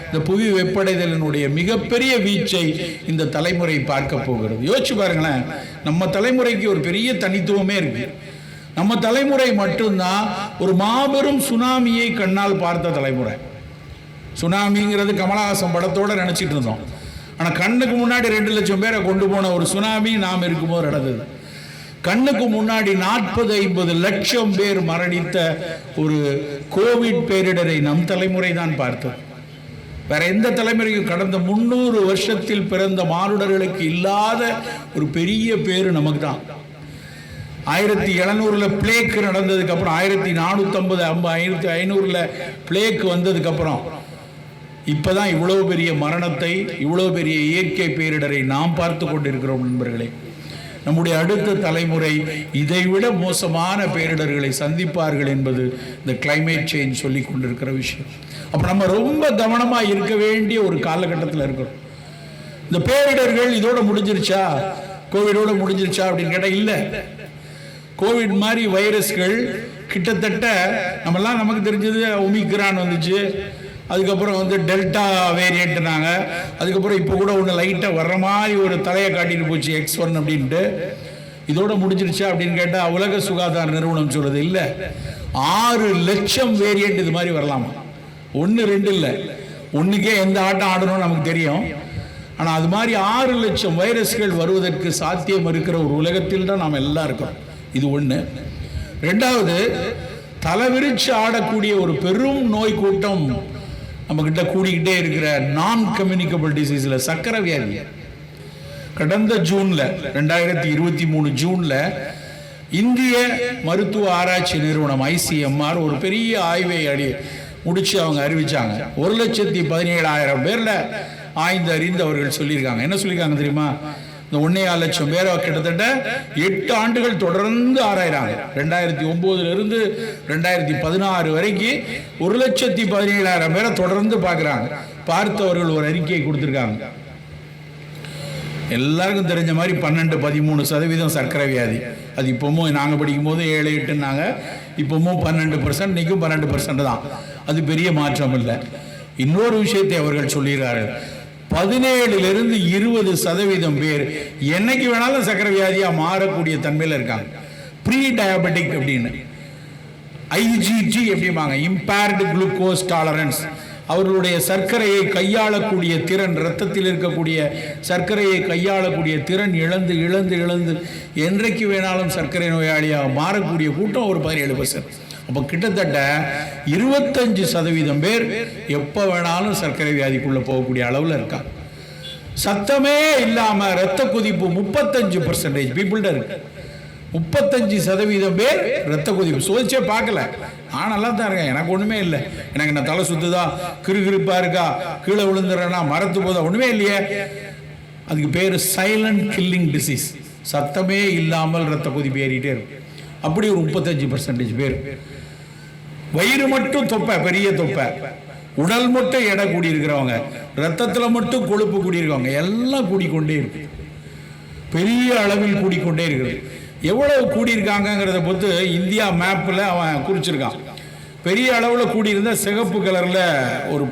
இந்த புவி வெப்படைதலினுடைய மிகப்பெரிய வீச்சை இந்த தலைமுறை பார்க்க போகிறது. யோசிச்சு பாருங்களேன், நம்ம தலைமுறைக்கு ஒரு பெரிய தனித்துவமே இருக்கு. நம்ம தலைமுறை மட்டும்தான் ஒரு மாபெரும் சுனாமியை கண்ணால் பார்த்த தலைமுறை. சுனாமிங்கிறது கமலஹாசன் படத்தோட நினைச்சிட்டு இருந்தோம். ஆனால் கண்ணுக்கு முன்னாடி 2 லட்சம் பேரை கொண்டு போன ஒரு சுனாமி நாம் இருக்கும்போது நடந்தது. கண்ணுக்கு முன்னாடி 40-50 லட்சம் பேர் மரணித்த ஒரு கோவிட் பேரிடரை நம் தலைமுறை தான் பார்த்தது. வேற எந்த தலைமுறையும் கடந்த 300 வருஷத்தில் பிறந்த மானுடர்களுக்கு இல்லாத ஒரு பெரிய பேரு நமக்கு தான். 1700 பிளேக் நடந்ததுக்கு அப்புறம், 1450 1500 பிளேக் வந்ததுக்கு அப்புறம் இப்பதான் இவ்வளவு பெரிய மரணத்தை, இவ்வளவு பெரிய இயற்கை பேரிடரை நாம் பார்த்து கொண்டிருக்கிறோம் நண்பர்களே. நம்முடைய அடுத்த தலைமுறை இதைவிட மோசமான பேரிடர்களை சந்திப்பார்கள் என்பது இந்த கிளைமேட் சேஞ்ச் சொல்லி கொண்டிருக்கிற விஷயம். அப்ப நம்ம ரொம்ப கவனமா இருக்க வேண்டிய ஒரு காலகட்டத்தில் இருக்கிறோம். இந்த பேரிடர்கள் இதோட முடிஞ்சிருச்சா, கோவிடோட முடிஞ்சிருச்சா அப்படின்னு கேட்டா இல்ல. கோவிட் மாதிரி வைரஸ்கள் கிட்டத்தட்ட நம்மெல்லாம் நமக்கு தெரிஞ்சது ஒமிக்ரான் வந்துச்சு, அதுக்கப்புறம் டெல்டா வேரியண்ட்னாங்க, அதுக்கப்புறம் இப்போ கூட ஒன்று லைட்டாக வர்ற மாதிரி ஒரு தலையை காட்டிட்டு போச்சு X1 அப்படின்ட்டு. இதோட முடிஞ்சிருச்சா அப்படின்னு கேட்டால் உலக சுகாதார நிறுவனம் சொல்றது இல்லை, 6 லட்சம் வேரியண்ட் இது மாதிரி வரலாமா. 1 2 இல்லை, ஒன்றுக்கே எந்த ஆட்டம் ஆடணும்னு நமக்கு தெரியும். ஆனால் அது மாதிரி 6 லட்சம் வைரஸ்கள் வருவதற்கு சாத்தியம் இருக்கிற ஒரு உலகத்தில் தான் நாம் எல்லாம் இருக்கோம். இது ஒன்று. ரெண்டாவது, தலைவிரிச்சு ஆடக்கூடிய ஒரு பெரும் நோய் கூட்டம் நம்ம கிட்ட கூடிக்கிட்டே இருக்கிற நான் கம்யூனிகபிள் டிசீஸ்ல சக்கரை வியாதி. கடந்த ஜூன்ல 2023 ஜூன்ல இந்திய மருத்துவ ஆராய்ச்சி நிறுவனம் ICMR ஒரு பெரிய ஆய்வை முடிச்சு அவங்க அறிவிச்சாங்க. 1,17,000 பேர்ல ஆய்ந்து அறிந்து அவர்கள் சொல்லியிருக்காங்க. என்ன சொல்லியிருக்காங்க தெரியுமா? இந்த 1.4 லட்சம் பேரை கிட்டத்தட்ட 8 ஆண்டுகள் தொடர்ந்து ஆராயிறாங்க. 2009 இருந்து 2016 வரைக்கும் 1,17,000 பேரை தொடர்ந்து பார்க்குறாங்க. பார்த்தவர்கள் ஒரு அறிக்கையை கொடுத்துருக்காங்க. எல்லாருக்கும் தெரிஞ்ச மாதிரி 12-13% சர்க்கரை வியாதி. அது இப்போவும் நாங்கள் படிக்கும் போது 7-8ன்னாங்க, இப்போவும் 12%, இன்னைக்கும் 12% தான். அது பெரிய மாற்றம் இல்லை. இன்னொரு விஷயத்தை அவர்கள் சொல்லிடுறார்கள், 17-இருந்து 20% பேர் என்னைக்கு வேணாலும் சக்கரை வியாதியா மாறக்கூடிய தன்மையில் இருக்காங்க. ப்ரீ டயபெட்டிக் அப்படின்னு, IGT எப்படிமாங்க, இம்பேர்டு குளுக்கோஸ் டாலரன்ஸ். அவர்களுடைய சர்க்கரையை கையாளக்கூடிய திறன், இரத்தத்தில் இருக்கக்கூடிய சர்க்கரையை கையாளக்கூடிய திறன் இழந்து இழந்து இழந்து என்றைக்கு வேணாலும் சர்க்கரை நோயாளியாக மாறக்கூடிய கூட்டம் ஒரு 17%. அப்போ கிட்டத்தட்ட 25% பேர் எப்போ வேணாலும் சர்க்கரை வியாதிக்குள்ளே போகக்கூடிய அளவில் இருக்காங்க. சத்தமே இல்லாமல் இரத்த கொதிப்பு 35% பீப்புள்கிட்ட இருக்கு. 35% பேர் இரத்த கொதிப்பு. சோதிச்சே பார்க்கல, நான் நல்லா தான் இருக்கேன், எனக்கு ஒன்றுமே இல்லை, எனக்கு என்ன தலை சுத்துதா, கிருகிருப்பாக இருக்கா, கீழே விழுந்துறேன்னா, மரத்து போதா, ஒன்றுமே இல்லையே. அதுக்கு பேர் சைலண்ட் கில்லிங் டிசீஸ். சத்தமே இல்லாமல் இரத்த கொதிப்பு ஏறிட்டே இருக்கும். அப்படி ஒரு 35% பேர். வயிறு மட்டும் தொப்பை, பெரிய தொப்பை, உடல் மட்டும் எடை கூடி இருக்கிறவங்க, ரத்தத்தில் மட்டும் கொழுப்பு கூடியிருக்கவங்க எல்லாம் கூடிக்கொண்டே இருக்கு, பெரிய அளவில் கூடிக்கொண்டே இருக்குது. எவ்வளவு கூடியிருக்காங்கிறத பொறுத்து இந்தியா மேப்பில் அவன் குறிச்சிருக்கான். பெரிய அளவில் கூடியிருந்தால் சிகப்பு கலரில் ஒரு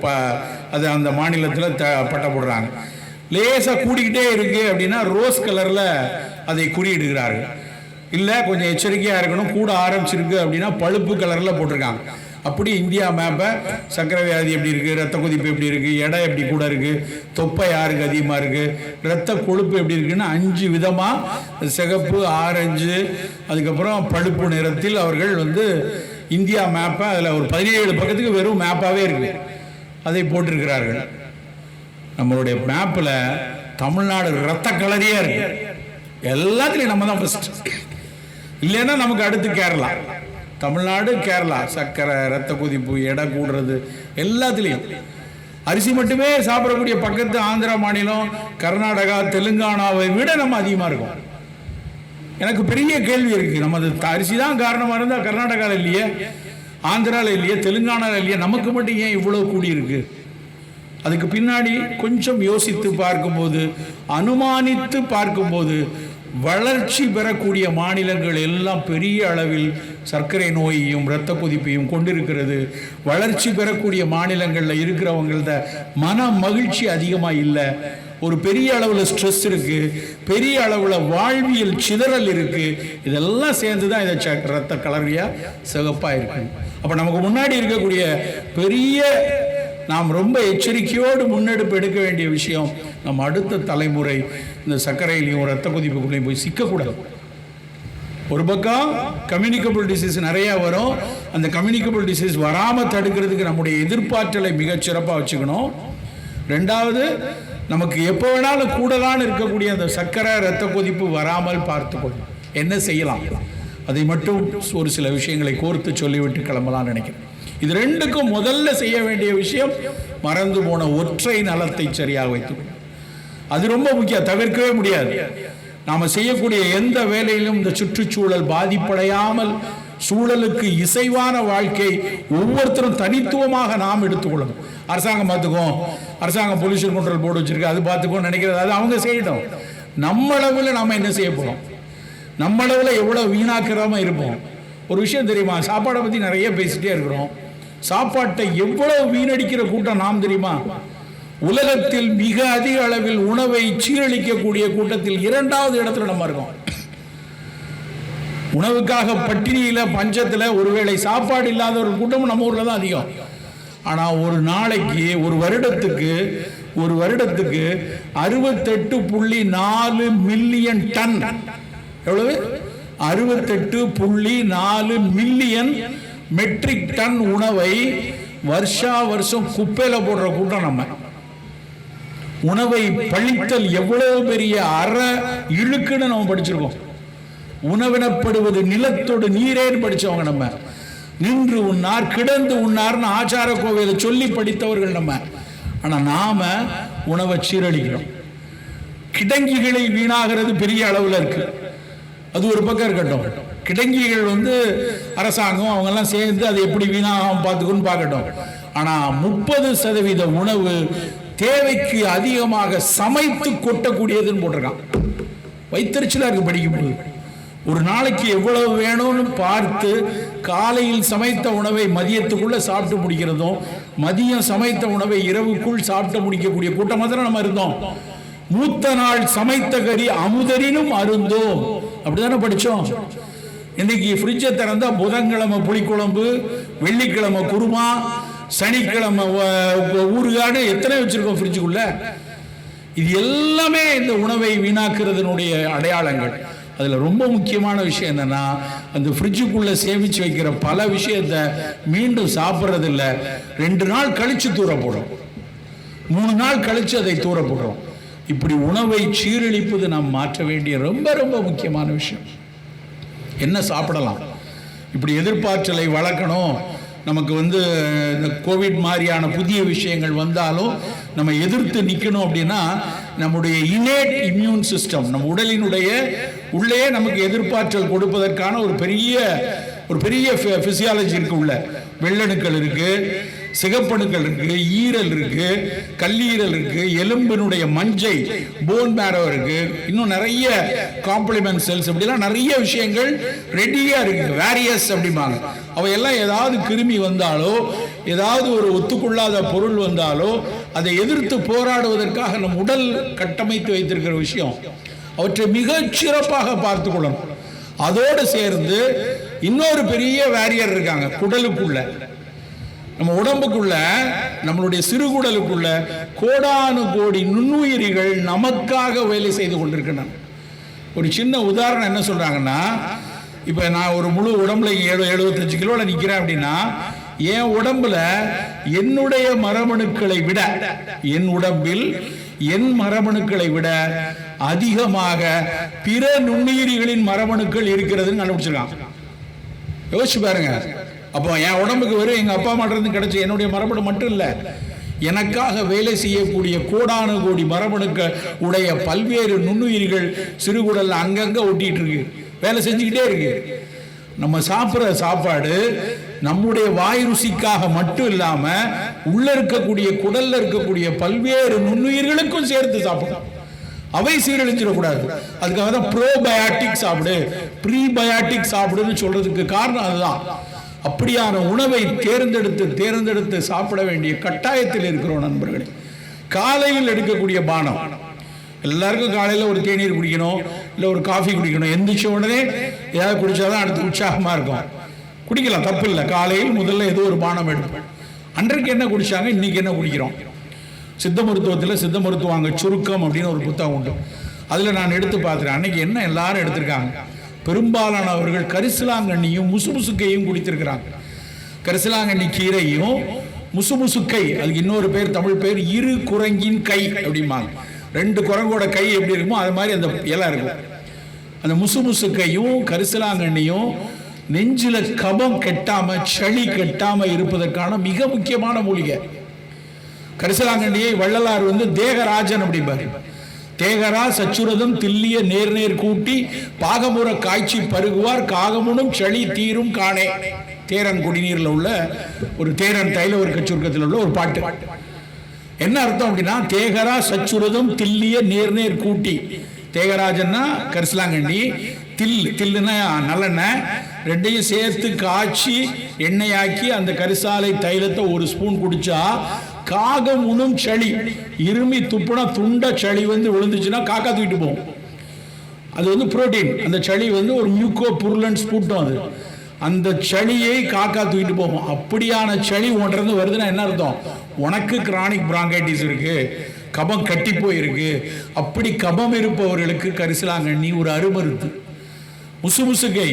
அது அந்த மாநிலத்தில் பட்டை போடுறாங்க. லேசாக கூடிக்கிட்டே இருக்கு அப்படின்னா ரோஸ் கலரில் அதை குறியிடுகிறார்கள். இல்லை கொஞ்சம் எச்சரிக்கையாக இருக்கணும், கூட ஆரம்பிச்சிருக்கு அப்படின்னா பழுப்பு கலரில் போட்டிருக்காங்க. அப்படி இந்தியா மேப்பை சர்க்கரை வியாதி எப்படி இருக்குது, ரத்த கொதிப்பு எப்படி இருக்குது, எடை எப்படி கூட இருக்குது, தொப்பை யாருக்கு அதிகமாக இருக்குது, ரத்த கொழுப்பு எப்படி இருக்குன்னு 5 விதமாக சிகப்பு, ஆரஞ்சு, அதுக்கப்புறம் பழுப்பு நிறத்தில் அவர்கள் இந்தியா மேப்பை அதில் ஒரு 17 பக்கத்துக்கு வெறும் மேப்பாகவே இருக்குது, அதை போட்டிருக்கிறார்கள். நம்மளுடைய மேப்பில் தமிழ்நாடு ரத்த கலரியாக இருக்கு, எல்லாத்துலேயும் நம்ம தான் ஃபர்ஸ்ட். இல்லைன்னா நமக்கு அடுத்து கேரளா, தமிழ்நாடு, கேரளா, சர்க்கரை, ரத்த கொதிப்பு, எடை கூடுறது எல்லாத்துலேயும். அரிசி மட்டுமே சாப்பிடக்கூடிய பக்கத்து ஆந்திரா மாநிலம், கர்நாடகா, தெலுங்கானாவை விட நம்ம அதிகமாக இருக்கும். எனக்கு பெரிய கேள்வி இருக்கு, நமது அரிசி தான் காரணமாக இருந்தால் கர்நாடகாவில் இல்லையே, ஆந்திராவில் இல்லையே, தெலுங்கானாவில் இல்லையே, நமக்கு மட்டும் ஏன் இவ்வளோ கூடியிருக்கு? அதுக்கு பின்னாடி கொஞ்சம் யோசித்து பார்க்கும்போது, அனுமானித்து பார்க்கும்போது, வளர்ச்சி பெறக்கூடிய மாநிலங்கள் எல்லாம் பெரிய அளவில் சர்க்கரை நோயையும் இரத்த கொதிப்பையும் கொண்டிருக்கிறது. வளர்ச்சி பெறக்கூடிய மாநிலங்களில் இருக்கிறவங்கள மன மகிழ்ச்சி அதிகமாக இல்லை, ஒரு பெரிய அளவில் ஸ்ட்ரெஸ் இருக்குது, பெரிய அளவில் வாழ்வியல் சிதறல் இருக்குது. இதெல்லாம் சேர்ந்து தான் இதை ரத்த கலரியாக சிகப்பாக இருக்கு. அப்போ நமக்கு முன்னாடி இருக்கக்கூடிய பெரிய, நாம் ரொம்ப எச்சரிக்கையோடு முன்னெடுப்பு எடுக்க வேண்டிய விஷயம், நம்ம அடுத்த தலைமுறை இந்த சர்க்கரையிலையும் இரத்த கொதிப்புக்குள்ளேயும் போய் சிக்கக்கூடாது. ஒரு பக்கம் கம்யூனிகபிள் டிசீஸ் நிறையா வரும், அந்த கம்யூனிகபிள் டிசீஸ் வராமல் தடுக்கிறதுக்கு நம்முடைய எதிர்ப்பாற்றலை மிகச்சிறப்பாக வச்சுக்கணும். ரெண்டாவது, நமக்கு எப்போ வேணாலும் கூடலான்னு இருக்கக்கூடிய அந்த சர்க்கரை இரத்த கொதிப்பு வராமல் பார்த்துக்கொள்ளணும். என்ன செய்யலாம், அதை மட்டும் ஒரு சில விஷயங்களை கோர்த்து சொல்லிவிட்டு கிளம்பலாம்னு நினைக்கிறேன். இது ரெண்டுக்கும் முதல்ல செய்ய வேண்டிய விஷயம், மறந்து போன ஒற்றை நலத்தை சரியாக வைத்துக்கணும். அது ரொம்ப முக்கியம், தவிர்க்கவே முடியாது. நாம் செய்யக்கூடிய எந்த வேலையிலும் இந்த சுற்றுச்சூழல் பாதிப்படையாமல், சூழலுக்கு இசைவான வாழ்க்கை ஒவ்வொருத்தரும் தனித்துவமாக நாம் எடுத்துக்கொள்ளணும். அரசாங்கம் பார்த்துக்கும், அரசாங்கம் பொல்யூஷன் கண்ட்ரோல் போர்டு வச்சிருக்கு, அது பார்த்துக்கோன்னு நினைக்கிறது, அது அவங்க செய்யட்டும். நம்மளவில் நாம் என்ன செய்ய போகிறோம், நம்மளவில் எவ்வளோ வீணாக்கிறோமா இருப்போம். ஒரு விஷயம் தெரியுமா, சாப்பாடை பற்றி நிறைய பேசிட்டே இருக்கிறோம். சாப்பாட்டை எவ்வளவு வீணடிக்கிற கூட்டம் நாம் தெரியுமா? உலகத்தில் மிக அதிக அளவில் உணவை சீரழிக்கக்கூடிய கூட்டத்தில் 2வது இடத்துல நம்ம இருக்கோம். உணவுக்காக பட்டினியில, பஞ்சத்தில், ஒருவேளை சாப்பாடு இல்லாத ஒரு கூட்டம் நம்ம ஊர்ல தான் அதிகம். ஆனா ஒரு நாளைக்கு, ஒரு வருடத்துக்கு 68.4 மில்லியன் டன், எவ்வளவு? 68.4 மில்லியன் மெட்ரிக் டன் உணவை வருஷம் குப்பையில போடுற கூட்டம் நம்ம. உணவை பழித்தல் எவ்வளவு பெரிய இழுக்குன்னு நம்ம படிச்சிருக்கோம். உணவினப்படுவது நிலத்தோடு நீரேன்னு படிச்சவங்க நம்ம. நின்று உண்ணார், கிடந்து உண்ணார்னு ஆச்சார கோவையில சொல்லி படித்தவர்கள் நம்ம. ஆனா நாம உணவை சீரழிக்கிறோம். கிடங்கிகளை வீணாகிறது பெரிய அளவில் இருக்கு, அது ஒரு பக்கம் இருக்கட்டும். கிடங்கிகள் அரசாங்கம் அவங்கெல்லாம் சேர்ந்து அதை எப்படி வீணாக பார்த்துக்கணும்னு பார்க்கட்டும். ஆனால் 30% உணவு தேவைக்கு அதிகமாக சமைத்து கொட்டக்கூடியதுன்னு போட்டிருக்கான். வைத்தறிச்சலாக இருக்கு படிக்கும்போது. ஒரு நாளைக்கு எவ்வளவு வேணும்னு பார்த்து காலையில் சமைத்த உணவை மதியத்துக்குள்ள சாப்பிட்டு முடிக்கிறதும், மதியம் சமைத்த உணவை இரவுக்குள் சாப்பிட்டு முடிக்கக்கூடிய கூட்டமாக தான் நம்ம இருந்தோம். மூத்த நாள் சமைத்த கறி அமுதரினும் அருந்தோம், அப்படிதானே படித்தோம். இன்னைக்கு ஃப்ரிட்ஜை திறந்தா புதன்கிழமை புளிக்குழம்பு, வெள்ளிக்கிழமை குருமா, சனிக்கிழமை ஊறுகாடு, எத்தனை வச்சிருக்கோம் ஃப்ரிட்ஜுக்குள்ள. இது எல்லாமே இந்த உணவை வீணாக்குறதுனுடைய அடையாளங்கள். அதில் ரொம்ப முக்கியமான விஷயம் என்னன்னா, அந்த ஃப்ரிட்ஜுக்குள்ள சேமிச்சு வைக்கிற பல விஷயத்தை மீண்டும் சாப்பிட்றதில்ல. 2 நாள் கழிச்சு தூர போடுறோம், 3 நாள் கழிச்சு அதை தூர போடுறோம். இப்படி உணவை சீரழிப்பது நாம் மாற்ற வேண்டிய ரொம்ப ரொம்ப முக்கியமான விஷயம். என்ன சாப்பிடலாம், இப்படி எதிர்ப்பாற்றலை வளர்க்கணும், நமக்கு வந்து இந்த கோவிட் மாதிரியான புதிய விஷயங்கள் வந்தாலும் நம்ம எதிர்த்து நிற்கணும் அப்படின்னா நம்முடைய இன்னேட் இம்யூன் சிஸ்டம், நம்ம உடலினுடைய உள்ளே நமக்கு எதிர்ப்பாற்றல் கொடுப்பதற்கான ஒரு பெரிய பிசியாலஜி இருக்கு. உள்ள வெள்ளணுக்கள் இருக்கு, சிகப்பணுக்கள் இருக்கு, ஈரல் இருக்கு, கல்லீரல் இருக்கு, எலும்பினுடைய மஞ்சை போன் மேரோ இருக்கு, இன்னும் நிறைய காம்ப்ளிமெண்ட் செல்ஸ், அப்படிலாம் நிறைய விஷயங்கள் ரெடியா இருக்கு. வேரியஸ் அப்படிம்பாங்க. அவையெல்லாம் ஏதாவது கிருமி வந்தாலோ ஏதாவது ஒரு ஒத்துக்கொள்ளாத பொருள் வந்தாலோ அதை எதிர்த்து போராடுவதற்காக நம் உடல் கட்டமைத்து வைத்திருக்கிற விஷயம். அவற்றை மிகச் சிறப்பாக பார்த்து கொள்ளணும். அதோடு சேர்ந்து இன்னொரு பெரிய வேரியர் இருக்காங்க குடலுக்குள்ள. நம்ம உடம்புக்குள்ள, நம்மளுடைய சிறுகுடலுக்குள்ள கோடானு கோடி நுண்ணுயிரிகள் நமக்காக வேலை செய்து கொண்டிருக்கின்றன. ஒரு சின்ன உதாரணம் என்ன சொல்றாங்கன்னா, இப்போ நான் ஒரு முழு உடம்புல 75 கிலோவில் நிற்கிறேன் அப்படின்னா என் உடம்புல என்னுடைய மரபணுக்களை விட, என் உடம்பில் என் மரபணுக்களை விட அதிகமாக பிற நுண்ணுயிரிகளின் மரபணுக்கள் இருக்கிறதுன்னு கண்டுபிடிச்சிருக்கான். யோசிச்சு பாருங்க. அப்போ என் உடம்புக்கு வெறும் எங்கள் அப்பா அம்மாட்டிருந்து கிடைச்ச என்னுடைய மரபணு மட்டும் இல்லை, எனக்காக வேலை செய்யக்கூடிய கோடானு கோடி மரபணுக்கள் உடைய பல்வேறு நுண்ணுயிரிகள் சிறுகுடல் அங்கங்கே ஒட்டிட்டு இருக்கு, வேலை செஞ்சுக்கிட்டே இருக்கு. நம்ம சாப்பிட்ற சாப்பாடு நம்முடைய வாய் ருசிக்காக மட்டும் இல்லாம உள்ள இருக்கக்கூடிய குடல்ல இருக்கக்கூடிய பல்வேறு நுண்ணுயிர்களுக்கும் சேர்த்து சாப்பிடணும். அவை சீரழிஞ்சிடக்கூடாது. அதுக்காக தான் ப்ரோபயாட்டிக் சாப்பிடு, ப்ரீபயாட்டிக் சாப்பிடுன்னு சொல்றதுக்கு காரணம் அதுதான். அப்படியான உணவை தேர்ந்தெடுத்து சாப்பிட வேண்டிய கட்டாயத்தில் இருக்கிறோம் நண்பர்களே. காலையில் எடுக்கக்கூடிய பானம், எல்லாருக்கும் காலையில் ஒரு தேநீர் குடிக்கணும், இல்லை ஒரு காஃபி குடிக்கணும். எந்திரிச்ச உடனே ஏதாவது குடிச்சாதான் அடுத்து உற்சாகமாக இருக்கும். குடிக்கலாம், தப்பு இல்லை. காலையில் முதல்ல ஏதோ ஒரு பானம் எடுப்போம். அன்றைக்கு என்ன குடிச்சாங்க, இன்னைக்கு என்ன குடிக்கிறோம். சித்த மருத்துவத்தில் சித்த மருத்துவாங்க சுருக்கம் அப்படின்னு ஒரு புத்தகம் உண்டு. அதில் நான் எடுத்து பார்த்துறேன். அன்னைக்கு என்ன எல்லாரும் எடுத்திருக்காங்க, பெரும்பாலானவர்கள் கரிசலாங்கண்ணியும் முசுமுசுக்கையும் குடித்திருக்கிறாங்க. கரிசலாங்கண்ணி கீரையும் முசுமுசுக்கை, அதுக்கு இன்னொரு பேர், தமிழ் பேர் இரு குரங்கின் கை அப்படிம்பாங்க. 2 குரங்கோட கை எப்படி இருக்குமோ அது மாதிரி அந்த இலை இருக்கும். அந்த முசுமுசுக்கையும் கரிசலாங்கண்ணியும் நெஞ்சில கபம் கெட்டாம, சளி கெட்டாம இருப்பதற்கான மிக முக்கியமான மூலிகை. கரிசலாங்கண்ணியை வள்ளலார் தேகராஜன் அப்படிம்பாரு. தேகரா சச்சுரதம் தில்லிய நேர் கூட்டி பாகமுற காய்ச்சி பருகுவார் காகமுனும் சளி தீரும் காணே. தேரன் குடிநீர்ல உள்ள ஒரு தேரன் தைல ஒரு கச்சுருக்கத்தில் உள்ள ஒரு பாட்டு. என்ன அர்த்தம் அப்படின்னா, தேகரா சச்சுரதம் தில்லிய நேர் கூட்டி. தேகராஜன்னா கரிசலாங்கண்ணி, தில்லுன்னா நல்லெண்ணெய், 2ஐயும் சேர்த்து காய்ச்சி எண்ணெயாக்கி அந்த கரிசாலை தைலத்தை 1 ஸ்பூன் குடிச்சா காகம் உண்ணும் சளி, இருமி துப்புனா துண்ட சளி விழுந்துச்சுன்னா காக்கா தூக்கிட்டு போகும். அது புரோட்டீன். அந்த சளி ஒரு மியூக்கோ புருலன்ஸ் கூட்டம். அது அந்த சளியை காக்கா தூக்கிட்டு போகும். அப்படியான சளி ஒன்றிருந்து வருதுன்னா என்ன அர்த்தம், உனக்கு கிரானிக் பிராங்கைட்டிஸ் இருக்கு, கபம் கட்டி போயிருக்கு. அப்படி கபம் இருப்பவர்களுக்கு கரிசலாங்கண்ணி ஒரு அருமருந்து. முசுமுசுக்கை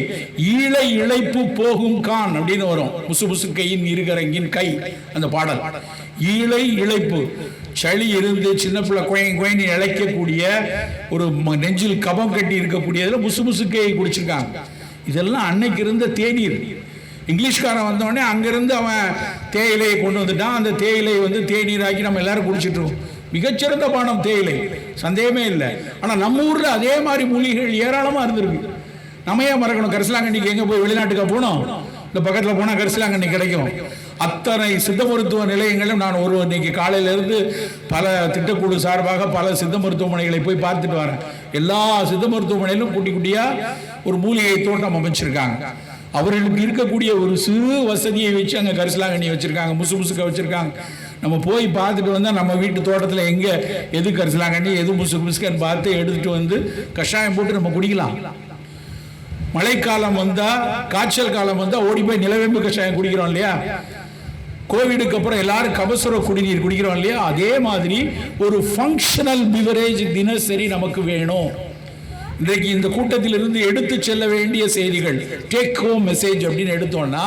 ஈழை இழைப்பு போகும் கான் அப்படின்னு வரும். முசுமுசுக்கையின் இருகரங்கின் கை, அந்த பாடல். ஈழை இழைப்பு, சளி இருந்து சின்ன பிள்ளை கோயின்னு இழைக்கக்கூடிய ஒரு நெஞ்சில் கபம் கட்டி இருக்கக்கூடியதுல முசுமுசுக்கையை குடிச்சிருக்காங்க. இதெல்லாம் அன்னைக்கு இருந்த தேநீர். இங்கிலீஷ்காரன் வந்தோடனே அங்கிருந்து அவன் தேயிலையை கொண்டு வந்துட்டான். அந்த தேயிலை தேநீராக்கி நம்ம எல்லாரும் குடிச்சிட்டு இருக்கோம். மிகச்சிறந்த பானம் தேயிலை, சந்தேகமே இல்லை. ஆனால் நம்ம ஊரில் அதே மாதிரி மூலிகைகள் ஏராளமாக இருந்திருக்கு. நம்ம ஏன் மறக்கணும்? கரிசலாங்கண்ணிக்கு எங்கே போய் வெளிநாட்டுக்கு போனோம், இந்த பக்கத்தில் போனால் கரிசலாங்கண்ணி கிடைக்கும். அத்தனை சித்த மருத்துவ நிலையங்களும் நான் இன்னைக்கு காலையிலேருந்து பல திட்டக்குழு சார்பாக பல சித்த மருத்துவமனைகளை போய் பார்த்துட்டு வரேன். எல்லா சித்த மருத்துவமனையிலும் குட்டி குட்டியாக ஒரு மூலிகை தோட்டம் அமைச்சிருக்காங்க. அவர்களுக்கு இருக்கக்கூடிய ஒரு சிறு வசதியை வச்சு அங்கே கரிசலாங்கண்ணி வச்சுருக்காங்க, முசுமுசுக்க வச்சுருக்காங்க. நம்ம போய் பார்த்துட்டு வந்தால் நம்ம வீட்டு தோட்டத்தில் எங்கே எது கரிசலாங்கண்ணி எது முசுமுசுக்கன்னு பார்த்து எடுத்துகிட்டு கஷாயம் போட்டு நம்ம குடிக்கலாம். மழைக்காலம் வந்தால், காய்ச்சல் காலம் வந்தால் ஓடி போய் நிலவேம்பு கஷாயம் குடிக்கிறோம் இல்லையா? கோவிடுக்கு அப்புறம் எல்லாரும் கபசுர குடிநீர் குடிக்கிறோம் இல்லையா? அதே மாதிரி ஒரு ஃபங்க்ஷனல் பிவரேஜ் தினசரி நமக்கு வேணும். இன்றைக்கு இந்த கூட்டத்திலிருந்து எடுத்து செல்ல வேண்டிய செய்திகள், டேக் ஹோம் மெசேஜ் அப்படின்னு எடுத்தோம்னா,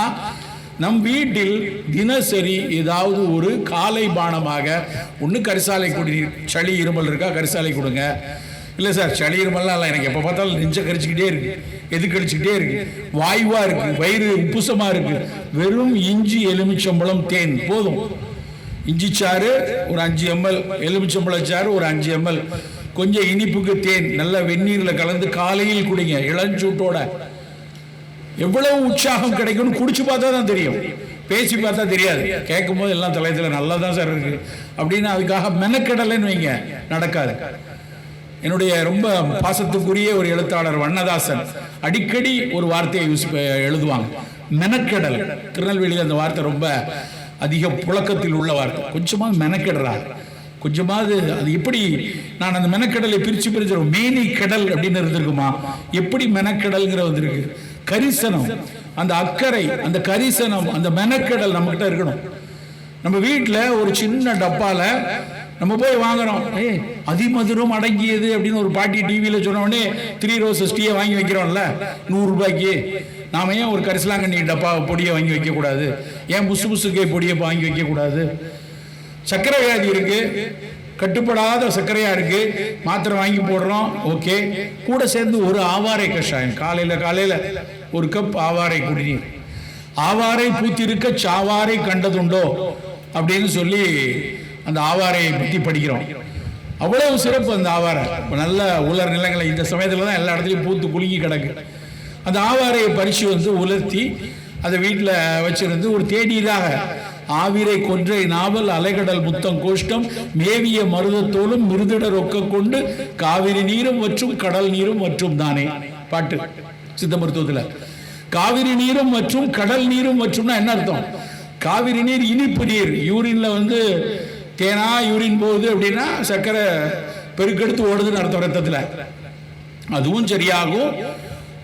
நம் வீட்டில் தினசரி ஏதாவது ஒரு காலை பானமாக ஒன்று கரிசாலை குடிநீர். சளி இருமல் இருக்கா, கரிசாலை கொடுங்க. இல்லை சார் சளி இருமல்லாம் இல்லை, எனக்கு எப்போ பார்த்தாலும் நெஞ்சை கரிச்சிக்கிட்டே இருக்கு, எதுக்கடிச்சுக்கிட்டே இருக்கு, வாய்வா இருக்கு, வயிறு உப்புசமா இருக்கு. வெறும் இஞ்சி எலுமிச்சம்பழம் தேன் போதும். இஞ்சி சாறு ஒரு 5 ml, எலுமிச்சம்பழம் சாறு ஒரு 5 ml, கொஞ்சம் இனிப்புக்கு தேன் நல்லா வெந்நீரில் கலந்து காலையில் குடிங்க இளஞ்சூட்டோட. எவ்வளவு உற்சாகம் கிடைக்கும்னு குடிச்சு பார்த்தா தான் தெரியும், பேசி பார்த்தா தெரியாது. கேட்கும் போது எல்லாம் தலையத்தில் நல்லா தான் சார் இருக்கு அப்படின்னு அதுக்காக மெனக்கெடலைன்னு வைங்க, நடக்காது. என்னுடைய ரொம்ப பாசத்துக்குரிய ஒரு எழுத்தாளர் வண்ணதாசன் அடிக்கடி ஒரு வார்த்தையை எழுதுவாங்க, மெனக்கெடல். திருநெல்வேலியில் அந்த வார்த்தை ரொம்ப அதிக புழக்கத்தில் உள்ள வார்த்தை. கொஞ்சமாக மெனக்கெடுறார், கொஞ்சமாவது அது எப்படி. நான் அந்த மெனக்கடலை பிரிச்சு மேனி கடல் அப்படின்னு இருந்திருக்குமா, எப்படி மெனக்கடல்ங்கிற வந்திருக்கு. கரிசனம், அந்த அக்கறை, அந்த கரிசனம், அந்த மெனக்கடல் நம்ம கிட்ட இருக்கணும். நம்ம வீட்டில் ஒரு சின்ன டப்பால நம்ம போய் வாங்குறோம், அதிமதுரம் அடங்கியது அப்படின்னு ஒரு பாட்டி டிவியில் சொன்ன உடனே 3 ரோசஸ் டீயை வாங்கி வைக்கிறோம்ல 100 ரூபாய்க்கு. நாம ஏன் ஒரு கரிசலாங்கண்ணி டப்பா பொடியை வாங்கி வைக்கக்கூடாது? ஏன் புசு புசுக்கை பொடியை வாங்கி வைக்கக்கூடாது? சர்க்கரை வியாதி இருக்கு, கட்டுப்படாத சர்க்கரையா இருக்கு, மாத்திரை வாங்கி போடுறோம், ஓகே. கூட சேர்ந்து ஒரு ஆவாரை கஷாயம், காலையில ஒரு கப் ஆவாரை குடிநீர். ஆவாரை பூத்திருக்க சாவாரை கண்டதுண்டோ அப்படின்னு சொல்லி அந்த ஆவாரையை பற்றி படிக்கிறோம். அவ்வளவு சிறப்பு அந்த ஆவாரை. நல்ல உலர் நிலங்களை இந்த சமயத்தில் தான் எல்லா இடத்துலையும் பூத்து குலுங்கி கிடக்கு. அந்த ஆவாரையை பறித்து வந்து உலர்த்தி அதை வீட்டில் வச்சிருந்து ஒரு தேநீராக ஆவிரை கொன்றை நாவல் அலைகடல் முத்தம் கோஷ்டம் மேவிய மருதத்தோலும் மிருதிட ரொக்க கொண்டு காவிரி நீரும் மற்றும் கடல் நீரும் மற்றும் தானே பாட்டு சித்த மருத்துவத்தில். காவிரி நீரும் மற்றும் கடல் நீரும் மற்றும்னா என்ன அர்த்தம்? காவிரி நீர் இனிப்பு நீர், யூரின்ல வந்து தேனா யூரின் போகுது அப்படின்னா சர்க்கரை பெருக்கெடுத்து ஓடுதுன்னு அர்த்தம் ரத்தத்தில், அதுவும் சரியாகும்.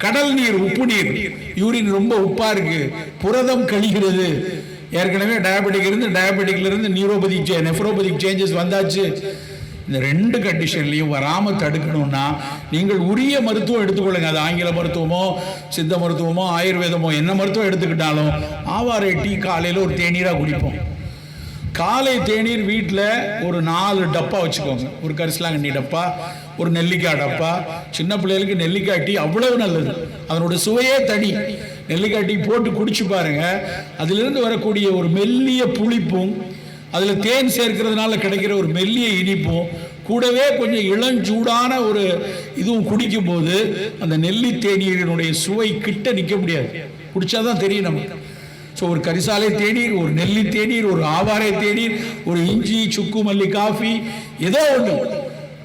கடல் நீர் உப்பு நீர், யூரின் ரொம்ப உப்பா இருக்கு, புரதம் கழிகிறது, ஏற்கனவே டயபெட்டிக்ல இருந்து நெஃப்ரோபதிக் சேஞ்சஸ் வந்தாச்சு. இந்த 2 கண்டிஷன்லையும் வராம தடுக்கணும்னா நீங்கள் உரிய மருத்துவம் எடுத்துக்கொள்ளுங்க. அது ஆங்கில மருத்துவமோ சித்த மருத்துவமோ ஆயுர்வேதமோ என்ன மருத்துவம் எடுத்துக்கிட்டாலும் ஆவாரை டீ காலையில் ஒரு தேநீராக குடிப்போம். காலை தேநீர் வீட்டில் ஒரு 4 டப்பா வச்சுக்கோங்க. ஒரு கரிசலாங்கண்ணி டப்பா, ஒரு நெல்லிக்காய் டப்பா. சின்ன பிள்ளைகளுக்கு நெல்லிக்காய் டீ அவ்வளவு நல்லது, அதனோட சுவையே தனி. நெல்லிக்காய் டீ போட்டு குடிச்சு பாருங்க, அதிலிருந்து வரக்கூடிய ஒரு மெல்லிய புளிப்பும் அதில் தேன் சேர்க்கிறதுனால கிடைக்கிற ஒரு மெல்லிய இனிப்பும் கூடவே கொஞ்சம் இளஞ்சூடான ஒரு இதுவும் குடிக்கும் போது அந்த நெல்லி தேநீரினுடைய சுவை கிட்ட நிற்க முடியாது, குடிச்சாதான் தெரியும் நமக்கு. ஸோ ஒரு கரிசாலை தேநீர், ஒரு நெல்லி தேநீர், ஒரு ஆவாரை தேநீர், ஒரு இஞ்சி சுக்கு மல்லி காஃபி, ஏதோ ஒன்று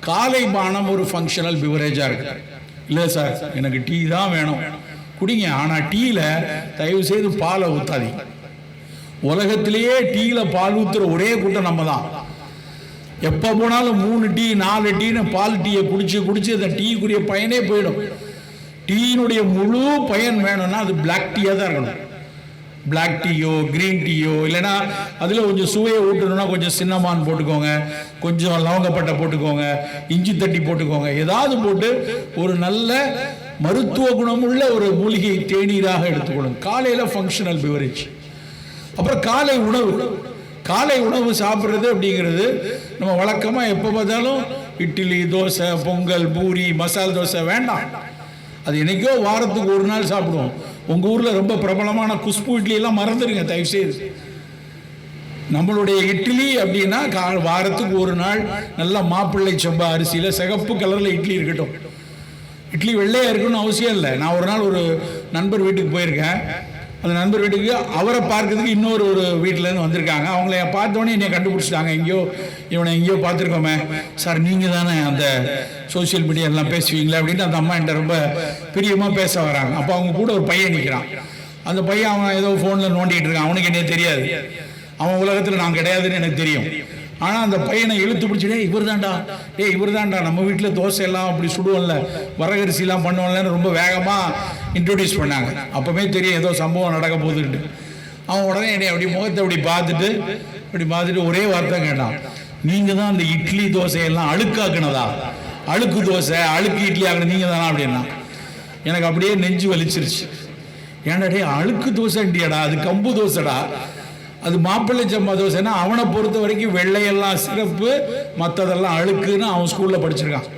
காலை பானம் ஒரு ஃபங்க்ஷனல் பிவரேஜாக இருக்கு. இல்லை சார் எனக்கு டீ தான் வேணும், குடிங்க. ஆனால் டீயில் தயவு செய்து பாலை ஊற்றாதீங்க. உலகத்திலேயே டீல பால் ஊத்துற ஒரே கூட்டம் நம்ம தான். எப்போ போனாலும் 3 டீ 4 டீன்னு பால் டீயை குடிச்சு அந்த டீக்குரிய பயனே போயிடும். டீயினுடைய முழு பயன் வேணும்னா அது பிளாக் டீயாக தான் இருக்கணும். பிளாக் டீயோ கிரீன் டீயோ, இல்லைன்னா அதில் கொஞ்சம் சுவையை ஊட்டணும்னா கொஞ்சம் சின்னமான் போட்டுக்கோங்க, கொஞ்சம் லவங்கப்பட்டை போட்டுக்கோங்க, இஞ்சி தட்டி போட்டுக்கோங்க, ஏதாவது போட்டு ஒரு நல்ல மருத்துவ குணமுள்ள ஒரு மூலிகை தேநீராக எடுத்துக்கொள்ளுங்க. காலையில் ஃபங்க்ஷனல் பிவரேஜ். அப்புறம் காலை உணவு சாப்பிட்றது அப்படிங்கிறது நம்ம வழக்கமாக எப்போ பார்த்தாலும் இட்லி தோசை பொங்கல் பூரி மசால் தோசை வேண்டாம். அது என்னைக்கோ வாரத்துக்கு ஒரு நாள் சாப்பிடுவோம். உங்கள் ஊரில் ரொம்ப பிரபலமான குஷ்பு இட்லியெல்லாம் மறந்துடுங்க தயவுசெய்து. நம்மளுடைய இட்லி அப்படின்னா வாரத்துக்கு ஒரு நாள் நல்லா மாப்பிள்ளை சம்பா அரிசியில் சிகப்பு கலரில் இட்லி இருக்கட்டும். இட்லி வெள்ளையாக இருக்கணும்னு அவசியம் இல்லை. நான் ஒரு நாள் ஒரு நண்பர் வீட்டுக்கு போயிருக்கேன். அந்த நண்பர் வீட்டுக்கு அவரை பார்க்கறதுக்கு இன்னொரு வீட்டிலேருந்து வந்திருக்காங்க. அவங்கள பார்த்தோன்னே என்னை கண்டுபிடிச்சிட்டாங்க. இவனை எங்கேயோ பார்த்துருக்கோமே சார், நீங்கள் தானே அந்த சோசியல் மீடியா எல்லாம் பேசுவீங்களா அப்படின்னு அந்த அம்மா என்கிட்ட ரொம்ப பிரியமாக பேச வராங்க. அப்போ அவங்க கூட ஒரு பையன் நிற்கிறான். அந்த பையன் அவன் ஏதோ ஃபோனில் நோண்டிகிட்டு இருக்கான். அவனுக்கு என்னே தெரியாது, அவன் உலகத்தில் நான் கிடையாதுன்னு எனக்கு தெரியும். ஆனால் அந்த பையனை இழுத்து பிடிச்சிட்டே இவர் தான்டா நம்ம வீட்டில் தோசை எல்லாம் அப்படி சுடுவோம்ல, வரகரிசிலாம் பண்ணுவோம்லன்னு ரொம்ப வேகமாக இன்ட்ரோடியூஸ் பண்ணாங்க. அப்போவே தெரியும் ஏதோ சம்பவம் நடக்க போகுதுன்ட்டு. அவன் உடனே என்னை அப்படி முகத்தை அப்படி பார்த்துட்டு ஒரே வார்த்தை கேட்டான், நீங்கள் தான் அந்த இட்லி தோசையெல்லாம் அழுக்காக்குனதா? அழுக்கு தோசை அழுக்கு இட்லி ஆகணும் நீங்கள் தானா அப்படின்னா எனக்கு அப்படியே நெஞ்சு வலிச்சிருச்சு. ஏன்டா டே அழுக்கு தோசைண்டியாடா, அது கம்பு தோசைடா, அது மாப்பிள்ளை சம்பா தோசைன்னா அவனை பொறுத்த வரைக்கும் வெள்ளையெல்லாம் சிறப்பு, மற்றதெல்லாம் அழுக்குன்னு அவன் ஸ்கூலில் படிச்சிருக்கான்.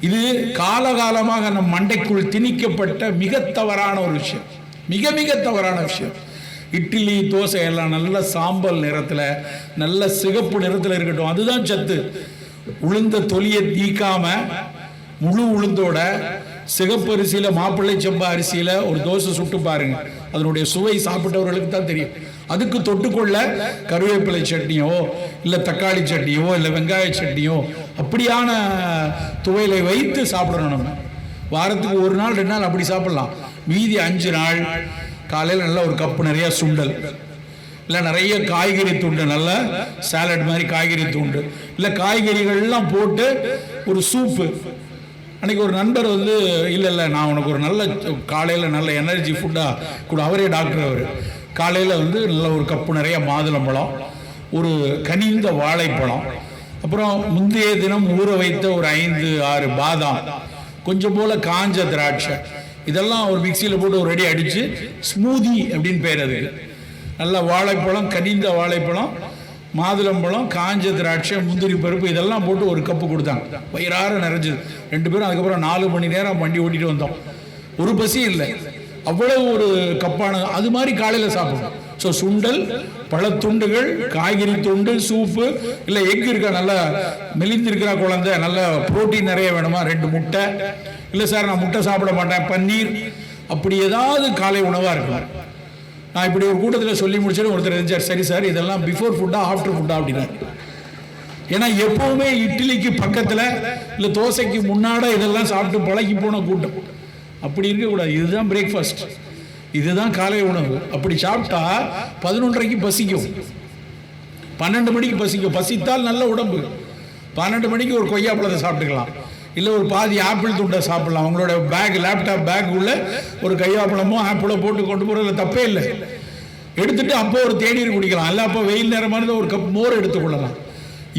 இது காலகாலமாக நம் மண்டைக்குள் திணிக்கப்பட்ட மிக தவறான ஒரு விஷயம், மிக மிக தவறான விஷயம். இட்லி தோசை எல்லாம் நல்ல சாம்பல் நிறத்தில், நல்ல சிகப்பு நிறத்தில் இருக்கட்டும், அதுதான் சத்து. உளுந்த தொலியை தீக்காம முழு உளுந்தோட சிகப்பு அரிசியில், மாப்பிள்ளை சம்பா அரிசியில் ஒரு தோசை சுட்டு பாருங்க, அதனுடைய சுவை சாப்பிட்டவர்களுக்கு தான் தெரியும். அதுக்கு தொட்டுக்கொள்ள கருவேப்பிலை சட்னியோ இல்லை தக்காளி சட்னியோ இல்லை வெங்காய சட்னியோ அப்படியான துவையலை வைத்து சாப்பிடணும். நம்ம வாரத்துக்கு ஒரு நாள் 2 நாள் அப்படி சாப்பிடலாம். மீதி 5 நாள் காலையில் நல்லா ஒரு கப்பு நிறைய சுண்டல், இல்லை நிறைய காய்கறி துண்டு, நல்ல சாலட் மாதிரி காய்கறி துண்டு, இல்லை காய்கறிகள்லாம் போட்டு ஒரு சூப்பு. அன்றைக்கி ஒரு நண்பர் வந்து இல்லை நான் உனக்கு ஒரு நல்ல காலையில் நல்ல எனர்ஜி ஃபுட்டாக கூட, அவரே டாக்டர், அவர் காலையில் வந்து நல்ல ஒரு கப்பு நிறைய மாதுளம்பழம், ஒரு கனிந்த வாழைப்பழம், அப்புறம் முந்தைய தினம் ஊற வைத்த ஒரு 5-6 பாதாம், கொஞ்சம் போல் காஞ்ச திராட்சை, இதெல்லாம் ஒரு மிக்சியில் போட்டு ஒரு ரெடி அடித்து ஸ்மூதி அப்படின்னு பேர் அதுக்கு. நல்ல வாழைப்பழம், கனிந்த வாழைப்பழம், மாதுளம்பழம், காஞ்ச திராட்சை, முந்திரி பருப்பு, இதெல்லாம் போட்டு ஒரு கப்பு கொடுத்தாங்க. வயிறார நிறைஞ்சது 2 பேரும். அதுக்கப்புறம் 4 மணி நேரம் வண்டி ஓட்டிட்டு வந்தோம். ஒரு பசி இல்லை, அவ்வளவு ஒரு கப்பான. அது மாதிரி காலையில் சாப்பிடணும். ஸோ சுண்டல், பழத்துண்டுகள், காய்கறி துண்டு, சூப்பு, இல்லை எக் இருக்கா, நல்லா மெலிந்திருக்கிறா குழந்தை, நல்ல புரோட்டீன் நிறைய வேணுமா, 2 முட்டை, இல்லை சார் நான் முட்டை சாப்பிட மாட்டேன், பன்னீர், அப்படி ஏதாவது காலை உணவாக இருக்கும். நான் இப்படி ஒரு கூட்டத்தில் சொல்லி முடிச்சுட்டு ஒருத்தர் இருந்துச்சார், சரி சார் இதெல்லாம் பிஃபோர் ஃபுட்டா ஆஃப்டர் ஃபுட்டா அப்படின்னா. ஏன்னா எப்பவுமே இட்லிக்கு பக்கத்தில் இல்லை தோசைக்கு முன்னாட இதெல்லாம் சாப்பிட்டு பழகி போன கூட்டம். அப்படி இருக்கக்கூடாது. இதுதான் பிரேக்ஃபாஸ்ட், இதுதான் காலை உணவு. அப்படி சாப்பிட்டா 11:30க்கு பசிக்கும், 12 மணிக்கு பசிக்கும். பசித்தால் நல்ல உடம்பு. 12 மணிக்கு ஒரு கொய்யாப்பழத்தை சாப்பிட்டுக்கலாம், இல்லை ஒரு பாதி ஆப்பிள் துண்டை சாப்பிடலாம். அவங்களோட பேக், லேப்டாப் பேக் உள்ள ஒரு கொய்யாப்பழமோ ஆப்பிளோ போட்டு கொண்டு போகிறதுல தப்பே இல்லை. எடுத்துட்டு அப்போ ஒரு தேநீர் குடிக்கலாம், இல்லை அப்போ வெயில் நேரமாக இருந்தால் ஒரு கப் மோர் எடுத்துக்கொள்ளலாம்.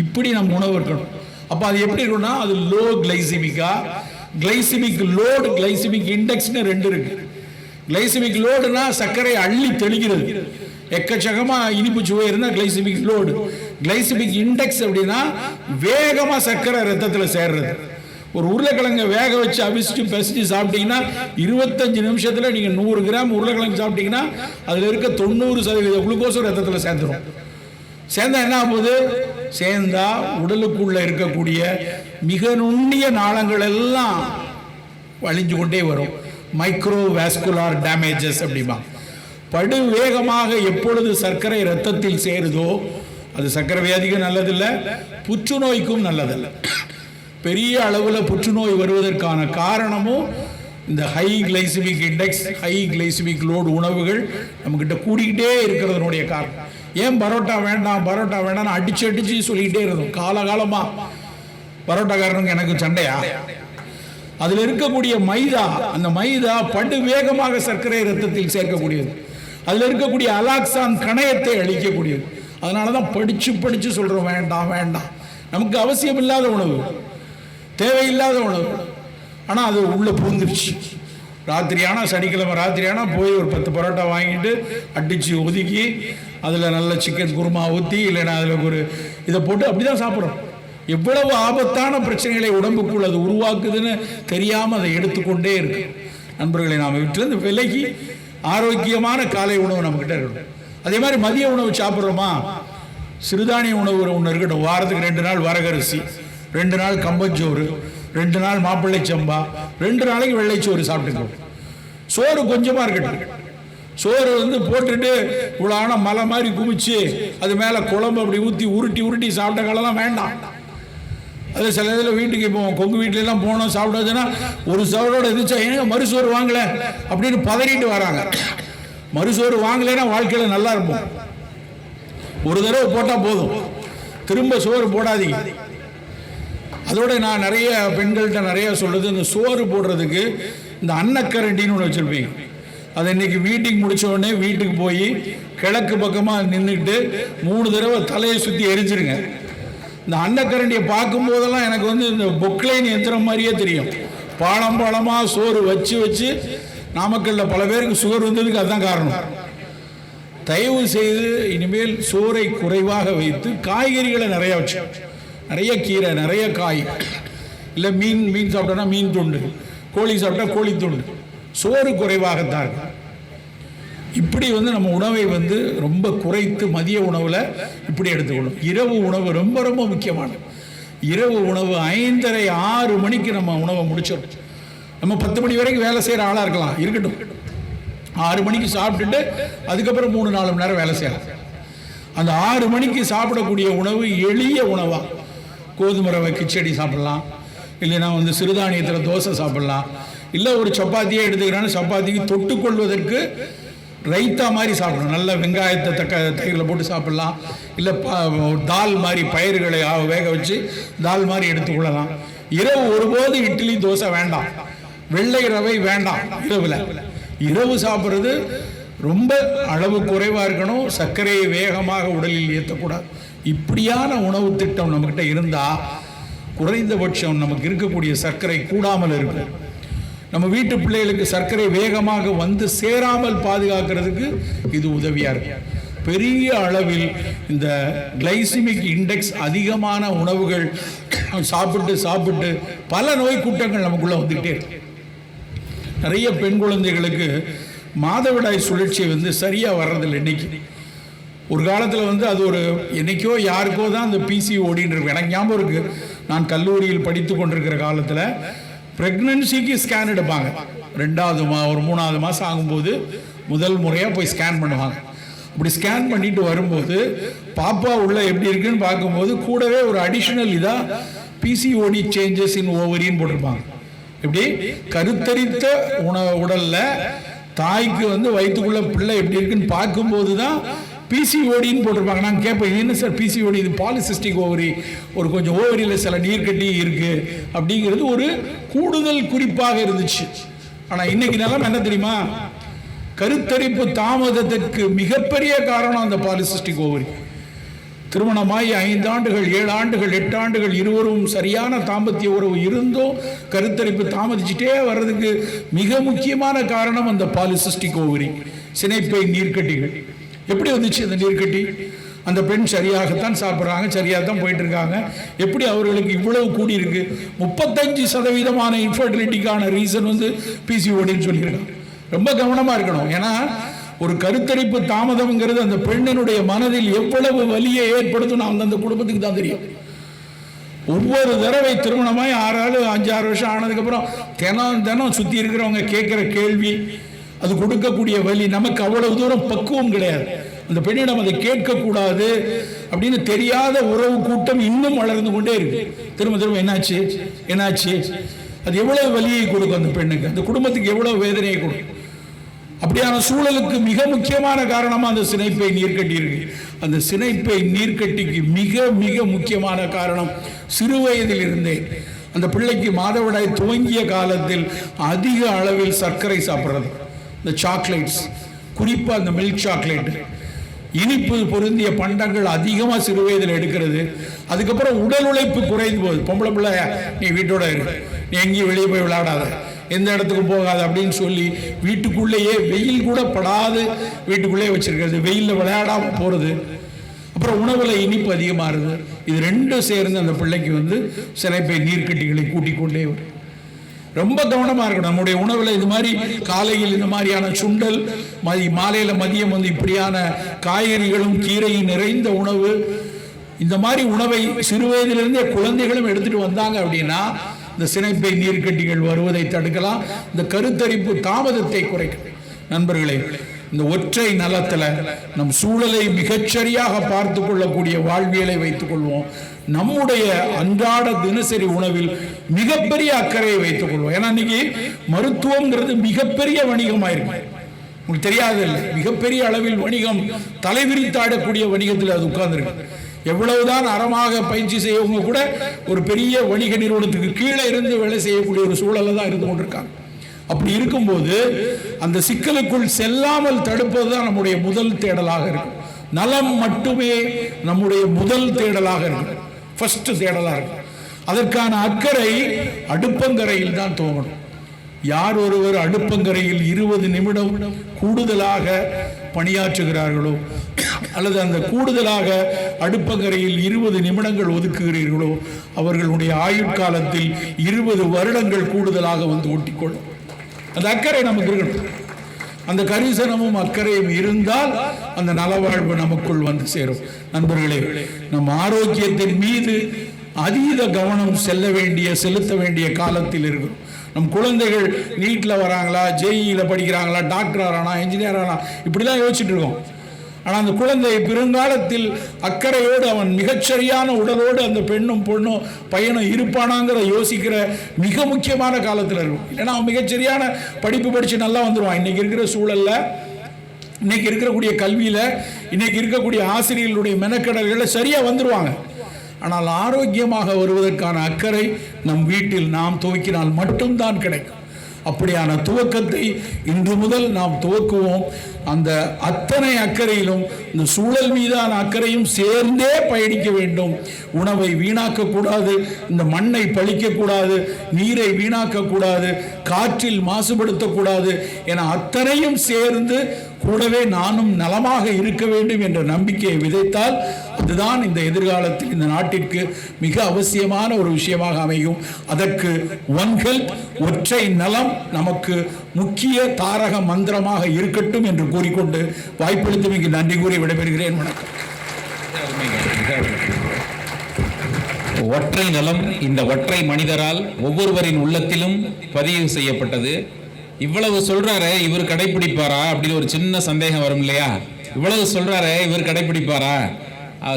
இப்படி நம்ம உணவு இருக்கணும். அப்போ அது எப்படி இருக்குன்னா, அது லோ கிளைசிமிக்கா, கிளைசிமிக் லோடு, கிளைசிமிக் இண்டெக்ஸ்னு 2 இருக்கு. கிளைசிமிக் லோடுனா சர்க்கரை அள்ளி தெளிக்கிறது, எக்கச்சக்கமாக இனிப்பு சுவை இருந்தால் கிளைசிமிக் லோடு. கிளைசிமிக் இண்டெக்ஸ் அப்படின்னா வேகமாக சர்க்கரை ரத்தத்தில் சேர்றது. ஒரு உருளைக்கிழங்கை வேக வச்சு அவிச்சிட்டு பெசிச்சு சாப்பிட்டீங்கன்னா 25 நிமிஷத்தில் நீங்கள் 100 கிராம் உருளைக்கிழங்கு சாப்பிட்டீங்கன்னா அதில் இருக்க 90% குளுக்கோஸும் ரத்தத்தில் சேர்ந்துடும். சேர்ந்தா என்ன ஆகுது? சேர்ந்தா உடலுக்குள்ள இருக்கக்கூடிய மிக நுண்ணிய நாளங்கள் எல்லாம் வழிஞ்சு கொண்டே வரும். மைக்ரோ வாஸ்குலார் டேமேஜஸ் அப்படிமா. படு வேகமாக எப்பொழுது சர்க்கரை ரத்தத்தில் சேருதோ அது சர்க்கரை வியாதிக்கும் நல்லதில்லை, புற்றுநோய்க்கும் நல்லதில்லை. பெரிய அளவில் புற்றுநோய் வருவதற்கான காரணமும் இந்த high glycaemic index, high glycaemic load உணவுகள் நம்மக்கிட்ட கூடிக்கிட்டே இருக்கிறதுனுடைய காரணம். ஏன் பரோட்டா வேண்டாம் பரோட்டா வேண்டாம்னு அடிச்சு சொல்லிக்கிட்டே இருந்தோம் காலகாலமாக. பரோட்டாக்காரனுக்கு எனக்கு சண்டையா? அதில் இருக்கக்கூடிய மைதா, அந்த மைதா படு வேகமாக சர்க்கரை ரத்தத்தில் சேர்க்கக்கூடியது. அதில் இருக்கக்கூடிய அலாக்சான் கணையத்தை அழிக்கக்கூடியது. அதனால தான் படித்து சொல்கிறோம் வேண்டாம் வேண்டாம். நமக்கு அவசியம் இல்லாத உணவு, தேவையில்லாத உணவு, ஆனால் அது உள்ளே பூந்துருச்சு. ராத்திரியானா, சனிக்கிழமை ராத்திரியானா போய் ஒரு 10 பரோட்டா வாங்கிட்டு அடித்து ஒதுக்கி அதில் நல்ல சிக்கன் குருமா ஊற்றி, இல்லைன்னா அதில் ஒரு இதை போட்டு அப்படி தான் சாப்பிட்றோம். எவ்வளவு ஆபத்தான பிரச்சனைகளை உடம்புக்குள் அது உருவாக்குதுன்னு தெரியாமல் அதை எடுத்துக்கொண்டே இருக்கு. நண்பர்களை நாம் வீட்டிலேருந்து விலகி ஆரோக்கியமான காலை உணவு நம்மக்கிட்ட இருக்கணும். அதே மாதிரி மதிய உணவு சாப்பிட்றோமா, சிறுதானிய உணவு ஒன்று இருக்கட்டும். வாரத்துக்கு 2 நாள் வரகரிசி, 2 நாள் கம்பஞ்சோறு, 2 நாள் மாப்பிள்ளை சம்பா, 2 நாளைக்கு வெள்ளைச்சோறு சாப்பிட்டுக்கணும். சோறு கொஞ்சமாக இருக்கட்டும். சோறு போட்டுட்டு இவ்வளோ மலை மாதிரி குமிச்சு அது மேலே குழம்பு அப்படி ஊற்றி உருட்டி சாப்பிட்ட காலம்லாம் வேண்டாம். அது சில இதில் வீட்டுக்கு போவோம், கொங்கு வீட்டிலலாம் போனோம் சாப்பிடாதுன்னா ஒரு சோறோட இருந்துச்சா ஏங்க மறுசோறு வாங்கலை அப்படின்னு பதறிட்டு வராங்க. மறுசோறு வாங்கலைன்னா வாழ்க்கையில் நல்லா இருப்போம். ஒரு தடவை போட்டால் போதும், திரும்ப சோறு போடாதீங்க. அதோட நான் நிறைய பெண்கள்கிட்ட நிறைய சொல்கிறது, இந்த சோறு போடுறதுக்கு இந்த அன்னக்கரண்டின்னு ஒன்று வச்சுருப்பீங்க. அதை இன்றைக்கி மீட்டிங் முடித்த உடனே வீட்டுக்கு போய் கிழக்கு பக்கமாக நின்றுட்டு 3 தடவை தலையை சுற்றி எரிஞ்சிருங்க. இந்த அன்னக்கரண்டியை பார்க்கும்போதெல்லாம் எனக்கு இந்த பொக்லைன் எந்திரம் மாதிரியே தெரியும். பாலமாக சோறு வச்சு நாமக்கல்லில் பல பேருக்கு சுகர் வந்ததுக்கு அதுதான் காரணம். தயவு செய்து இனிமேல் சோறை குறைவாக வைத்து காய்கறிகளை நிறைய வச்சு, நிறைய கீரை, நிறைய காய், இல்லை மீன் சாப்பிட்டோன்னா மீன் துண்டு, கோழி சாப்பிட்டா கோழி துண்டு, சோறு குறைவாகத்தான் இருக்கும். இப்படி நம்ம உணவை ரொம்ப குறைத்து மதிய உணவில் இப்படி எடுத்துக்கணும். இரவு உணவு ரொம்ப ரொம்ப முக்கியமானது. இரவு உணவு 5:30 6 மணிக்கு நம்ம உணவை முடிச்சிடணும். நம்ம 10 மணி வரைக்கும் வேலை செய்கிற ஆளாக இருக்கலாம், இருக்கட்டும். 6 மணிக்கு சாப்பிட்டுட்டு அதுக்கப்புறம் 3-4 மணி நேரம் வேலை செய்யலாம். அந்த 6 மணிக்கு சாப்பிடக்கூடிய உணவு எளிய உணவாக கோதுமை ரவை கிச்சடி சாப்பிட்லாம், இல்லைன்னா சிறுதானியத்தில் தோசை சாப்பிட்லாம், இல்லை ஒரு சப்பாத்தியே எடுத்துக்கிறான்னு சப்பாத்திக்கு தொட்டுக்கொள்வதற்கு ரைத்தா மாதிரி சாப்பிடணும். நல்ல வெங்காயத்தை தயிரில் போட்டு சாப்பிட்லாம், இல்லை தால் மாதிரி பயிர்களை வேக வச்சு தால் மாதிரி எடுத்துக்கொள்ளலாம். இரவு ஒருபோது இட்லி தோசை வேண்டாம், வெள்ளை ரவை வேண்டாம். இரவு சாப்பிட்றது ரொம்ப அளவு குறைவாக இருக்கணும். சர்க்கரையை வேகமாக உடலில் ஏற்றக்கூடாது. இப்படியான உணவு திட்டம் நம்மக்கிட்ட இருந்தால் குறைந்தபட்சம் நமக்கு இருக்கக்கூடிய சர்க்கரை கூடாமல் இருக்கும். நம்ம வீட்டு பிள்ளைகளுக்கு சர்க்கரை வேகமாக சேராமல் பாதுகாக்கிறதுக்கு இது உதவியாக இருக்கும். பெரிய அளவில் இந்த கிளைசிமிக் இண்டெக்ஸ் அதிகமான உணவுகள் சாப்பிட்டு பல நோய் கூட்டங்கள் நமக்குள்ளே வந்துக்கிட்டே இருக்கு. நிறைய பெண் குழந்தைகளுக்கு மாதவிடாய் சுழற்சி சரியாக வர்றதில்லை. இன்னைக்கு ஒரு காலத்தில் அது ஒரு என்னைக்கோ யாருக்கோ தான் அந்த பிசிஓடின்னு இருக்கு. எனக்கு ஞாபகம் இருக்குது, நான் கல்லூரியில் படித்து கொண்டிருக்கிற காலத்தில் ப்ரெக்னன்சிக்கு ஸ்கேன் எடுப்பாங்க. 2வது ஒரு 3வது மாதம் ஆகும்போது முதல் முறையாக போய் ஸ்கேன் பண்ணுவாங்க. அப்படி ஸ்கேன் பண்ணிட்டு வரும்போது பாப்பா உள்ள எப்படி இருக்குன்னு பார்க்கும்போது கூடவே ஒரு அடிஷ்னல் இதாக பிசிஓடி சேஞ்சஸ் இன் ஓவரின்னு போட்டிருப்பாங்க. எப்படி கருத்தரித்த உடலில் தாய்க்கு வயிற்றுக்குள்ள பிள்ளை எப்படி இருக்குன்னு பார்க்கும்போது தான் பிசிஓடின்னு போட்டிருப்பாங்க. நாங்கள் கேட்போம், என்ன சார் பிசிஓடி? இது பாலிசிஸ்டிக் ஓவரி, ஒரு கொஞ்சம் ஓவரியில் சில நீர்க்கட்டி இருக்குது அப்படிங்கிறது ஒரு கூடுதல் குறிப்பாக இருந்துச்சு. ஆனால் இன்னைக்கு நிலைமை என்ன தெரியுமா? கருத்தரிப்பு தாமதத்திற்கு மிகப்பெரிய காரணம் அந்த பாலிசிஸ்டிக் ஓவரி. திருமணமாகி 5 ஆண்டுகள் 7 ஆண்டுகள் 8 ஆண்டுகள் இருவரும் சரியான தாம்பத்திய உறவு இருந்தும் கருத்தரிப்பு தாமதிச்சுட்டே வர்றதுக்கு மிக முக்கியமான காரணம் அந்த பாலிசிஸ்டிக் ஓவரி, சினைப்பை நீர்க்கட்டிகள். எப்படி வந்துச்சு அந்த நீர்க்கட்டி? அந்த பெண் சரியாகத்தான் சாப்பிட்றாங்க, சரியாக தான் போயிட்டு இருக்காங்க. எப்படி அவர்களுக்கு இவ்வளவு கூடியிருக்கு? 35% இன்ஃபர்டிலிட்டிக்கான ரீசன் பிசிஓடின்னு சொல்லியிருக்காங்க. ரொம்ப கவனமாக இருக்கணும். ஏன்னா ஒரு கருத்தரிப்பு தாமதம்ங்கிறது அந்த பெண்ணினுடைய மனதில் எவ்வளவு வலியை ஏற்படுத்தும் அந்த குடும்பத்துக்கு தான் தெரியும். ஒவ்வொரு தடவை திருமணமாய் 5-6 வருஷம் ஆனதுக்கப்புறம் தினம் சுற்றி இருக்கிறவங்க கேட்குற கேள்வி, அது கொடுக்கக்கூடிய வலி, நமக்கு அவ்வளவு தூரம் பக்குவம் கிடையாது. அந்த பெண்ணிடம் அதை கேட்கக்கூடாது அப்படின்னு தெரியாத உறவு கூட்டம் இன்னும் வளர்ந்து கொண்டே இருக்கு. திரும்ப என்னாச்சு அது எவ்வளவு வலியை கொடுக்கும் அந்த பெண்ணுக்கு, அந்த குடும்பத்துக்கு எவ்வளவு வேதனையை கொடுக்கும். அப்படியான சூழலுக்கு மிக முக்கியமான காரணமாக அந்த சினைப்பை நீர்க்கட்டி இருக்கு. அந்த சினைப்பை நீர்க்கட்டிக்கு மிக மிக முக்கியமான காரணம் சிறு வயதில் இருந்தே அந்த பிள்ளைக்கு மாதவிடாய் துவங்கிய காலத்தில் அதிக அளவில் சர்க்கரை சாப்பிட்றது, இந்த சாக்லேட்ஸ், குறிப்பாக அந்த மில்க் சாக்லேட், இனிப்பு பொருந்திய பண்டங்கள் அதிகமாக சிறு வயதில் எடுக்கிறது. அதுக்கப்புறம் உடல் உழைப்பு குறைந்து போகுது. பொம்பளை பிள்ளை நீ வீட்டோட இரு, நீ எங்கேயும் வெளியே போய் விளையாடாத, எந்த இடத்துக்கும் போகாது அப்படின்னு சொல்லி வீட்டுக்குள்ளேயே வெயில் கூட படாது வீட்டுக்குள்ளேயே வச்சிருக்கிறது, வெயிலில் விளையாடாமல் போகிறது. அப்புறம் உணவில் இனிப்பு அதிகமாகுது. இது ரெண்டும் சேர்ந்து அந்த பிள்ளைக்கு சினைப்பை நீர்க்கட்டிகளை கூட்டிக் கொண்டே வரும். ரொம்ப கவனமாக இருக்கணும். நம்முடைய உணவில் இது மாதிரி காலையில் இந்த மாதிரியான சுண்டல், மாலையில் மதியம் இப்படியான காய்கறிகளும் கீரையும் நிறைந்த உணவு, இந்த மாதிரி உணவை சிறு வயதிலிருந்தே குழந்தைகளும் எடுத்துட்டு வந்தாங்க அப்படின்னா இந்த சினைப்பை நீர்க்கட்டிகள் வருவதை தடுக்கலாம், இந்த கருத்தரிப்பு தாமதத்தை குறைக்கலாம். நண்பர்களே, இந்த ஒற்றை நலத்தில் நம் சூழலை மிகச்சரியாக பார்த்து கொள்ளக்கூடிய வாழ்வியலை வைத்துக் கொள்வோம். நம்முடைய அன்றாட தினசரி உணவில் மிகப்பெரிய அக்கறையை வைத்துக் கொள்வோம். ஏன்னா இன்னைக்கு மருத்துவம்ங்கிறது மிகப்பெரிய வணிகமாயிருக்கு. உங்களுக்கு தெரியாது இல்லை, மிகப்பெரிய அளவில் வணிகம் தலைவிரித்தாடக்கூடிய வணிகத்தில் அது உட்கார்ந்துருக்கு. எவ்வளவுதான் அறமாக பயிற்சி செய்யவங்க கூட ஒரு பெரிய வணிக நிறுவனத்துக்கு கீழே இருந்து வேலை செய்யக்கூடிய ஒரு சூழலை தான் இருந்து கொண்டிருக்காங்க. அப்படி இருக்கும்போது அந்த சிக்கலுக்குள் செல்லாமல் தடுப்பது தான் நம்முடைய முதல் தேடலாக இருக்கும். நலம் மட்டுமே நம்முடைய முதல் தேடலாக இருக்கும், ஃபர்ஸ்ட் தேடலாக இருக்கும். அதற்கான அக்கறை அடுப்பங்கரையில் தான் துவங்கணும். யார் ஒருவர் அடுப்பங்கரையில் 20 நிமிடம் கூடுதலாக பணியாற்றுகிறார்களோ அல்லது அந்த கூடுதலாக அடுப்பங்கரையில் 20 நிமிடங்கள் ஒதுக்குகிறீர்களோ அவர்களுடைய ஆயுட்காலத்தில் 20 வருடங்கள் கூடுதலாக வந்து ஒட்டிக்கொள்ளும். அந்த அக்கறை நமக்கு இருக்கணும். அந்த கரிசனமும் அக்கறையும் இருந்தால் அந்த நலவாழ்வு நமக்குள் வந்து சேரும். நண்பர்களே, நம் ஆரோக்கியத்தின் மீது அதீத கவனம் செலுத்த வேண்டிய காலத்தில் இருக்கும். நம் குழந்தைகள் நீட்டில் வராங்களா, ஜேஇயில் படிக்கிறாங்களா, டாக்டர் ஆறானா, என்ஜினியர் ஆனா, இப்படிலாம் யோசிச்சுட்டு இருக்கோம். ஆனால் அந்த குழந்தை பெருங்காலத்தில் அக்கறையோடு அவன் மிகச்சரியான உடலோடு அந்த பெண்ணும் பொண்ணும் பையனும் இருப்பானாங்கிற யோசிக்கிற மிக முக்கியமான காலத்தில் இருக்கும். இல்லைன்னா அவன் மிகச்சரியான படிப்பு படித்து நல்லா வந்துடுவான். இன்றைக்கி இருக்கிற சூழலில், இன்றைக்கி இருக்கக்கூடிய கல்வியில், இன்றைக்கி இருக்கக்கூடிய ஆசிரியர்களுடைய மெனக்கடல்களில் சரியாக வந்துடுவாங்க. ஆனால் ஆரோக்கியமாக வருவதற்கான அக்கறை நம் வீட்டில் நாம் துவக்கினால் மட்டும்தான் கிடைக்கும். அப்படியான துவக்கத்தை இன்று முதல் நாம் துவக்குவோம். அந்த அத்தனை அக்கறையிலும் இந்த சூழல் மீதான அக்கறையும் சேர்ந்தே பயணிக்க வேண்டும். உணவை வீணாக்கக்கூடாது, இந்த மண்ணை பழிக்கக்கூடாது, நீரை வீணாக்கக்கூடாது, காற்றில் மாசுபடுத்தக்கூடாது என அத்தனையும் சேர்ந்து கூடவே நானும் நலமாக இருக்க வேண்டும் என்ற நம்பிக்கையை விதைத்தால் அதுதான் இந்த எதிர்காலத்தில் இந்த நாட்டிற்கு மிக அவசியமான ஒரு விஷயமாக அமையும். அதற்கு ஒன் ஹெல்த், ஒற்றை நலம் நமக்கு முக்கிய தாரக மந்திரமாக இருக்கட்டும் என்று கூறிக்கொண்டு வாய்ப்பளித்தமைக்கு நன்றி கூறி விடைபெறுகிறேன். வணக்கம். ஒற்றை நலம் இந்த ஒற்றை மனிதரால் ஒவ்வொருவரின் உள்ளத்திலும் பதிவு செய்யப்பட்டது. இவ்வளவு சொல்றாரு, இவர் கடைபிடிப்பாரா அப்படின்னு ஒரு சின்ன சந்தேகம் வரும் இல்லையா? இவ்வளவு சொல்றாரு, இவர் கடைபிடிப்பாரா?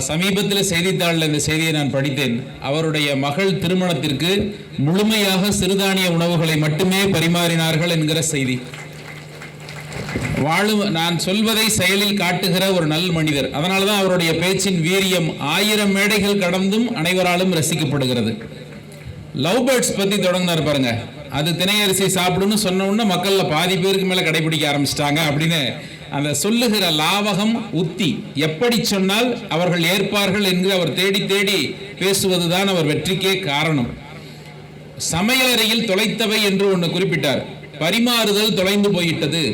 சமீபத்தில் செய்தித்தாளில் இந்த செய்தியை நான் படித்தேன். அவருடைய மகள் திருமணத்திற்கு முழுமையாக சிறுதானிய உணவுகளை மட்டுமே பரிமாறினார்கள் என்கிற செய்தி. நான் சொல்வதை செயலில் காட்டுகிற ஒரு நல் மனிதர். அதனால தான் அவருடைய பேச்சின் வீரியம் 1000 மேடைகள் கடந்தும் அனைவராலும் ரசிக்கப்படுகிறது. லவ் பேர்ட்ஸ் பற்றி தொடங்கினார் பாருங்க. அது திணையரிசி சாப்பிடுன்னு சொன்ன உடனே மக்களில் பாதி பேருக்கு மேலே கடைபிடிக்க ஆரம்பிச்சிட்டாங்க அப்படின்னு அந்த சொல்லுகிற லாவகம், உத்தி, எப்படி சொன்னால் அவர்கள் ஏற்பார்கள் என்று அவர் தேடி தேடி பேசுவதுதான் அவர் வெற்றிக்கே காரணம். சமையலறையில் தொலைத்தவை என்று ஒன்று குறிப்பிட்டார். பரிமாறுதல் தொலைந்து போயிட்டது.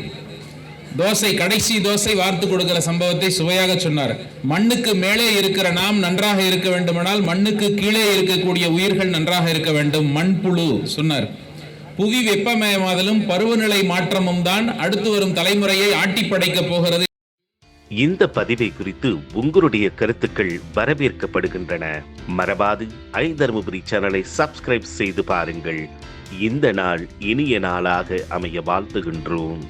தோசை, கடைசி தோசை வார்த்து கொடுக்கிற சம்பவத்தை சுவையாக சொன்னார். மண்ணுக்கு மேலே இருக்கிற நாம் நன்றாக இருக்க வேண்டுமானால் மண்ணுக்கு கீழே இருக்கக்கூடிய உயிர்கள் நன்றாக இருக்க வேண்டும். மண்புழு சொன்னார். புவி வெப்பமயமாதலும் பருவநிலை மாற்றமும் தான் அடுத்து வரும் தலைமுறையை ஆட்டி படைக்கப் போகிறது. இந்த பதிவை குறித்து உங்களுடைய கருத்துக்கள் வரவேற்கப்படுகின்றன. மறவாது ஐதர்மபுரி சேனலை சப்ஸ்கிரைப் செய்து பாருங்கள். இந்த நாள் இனிய நாளாக அமைய வாழ்த்துகின்றோம்.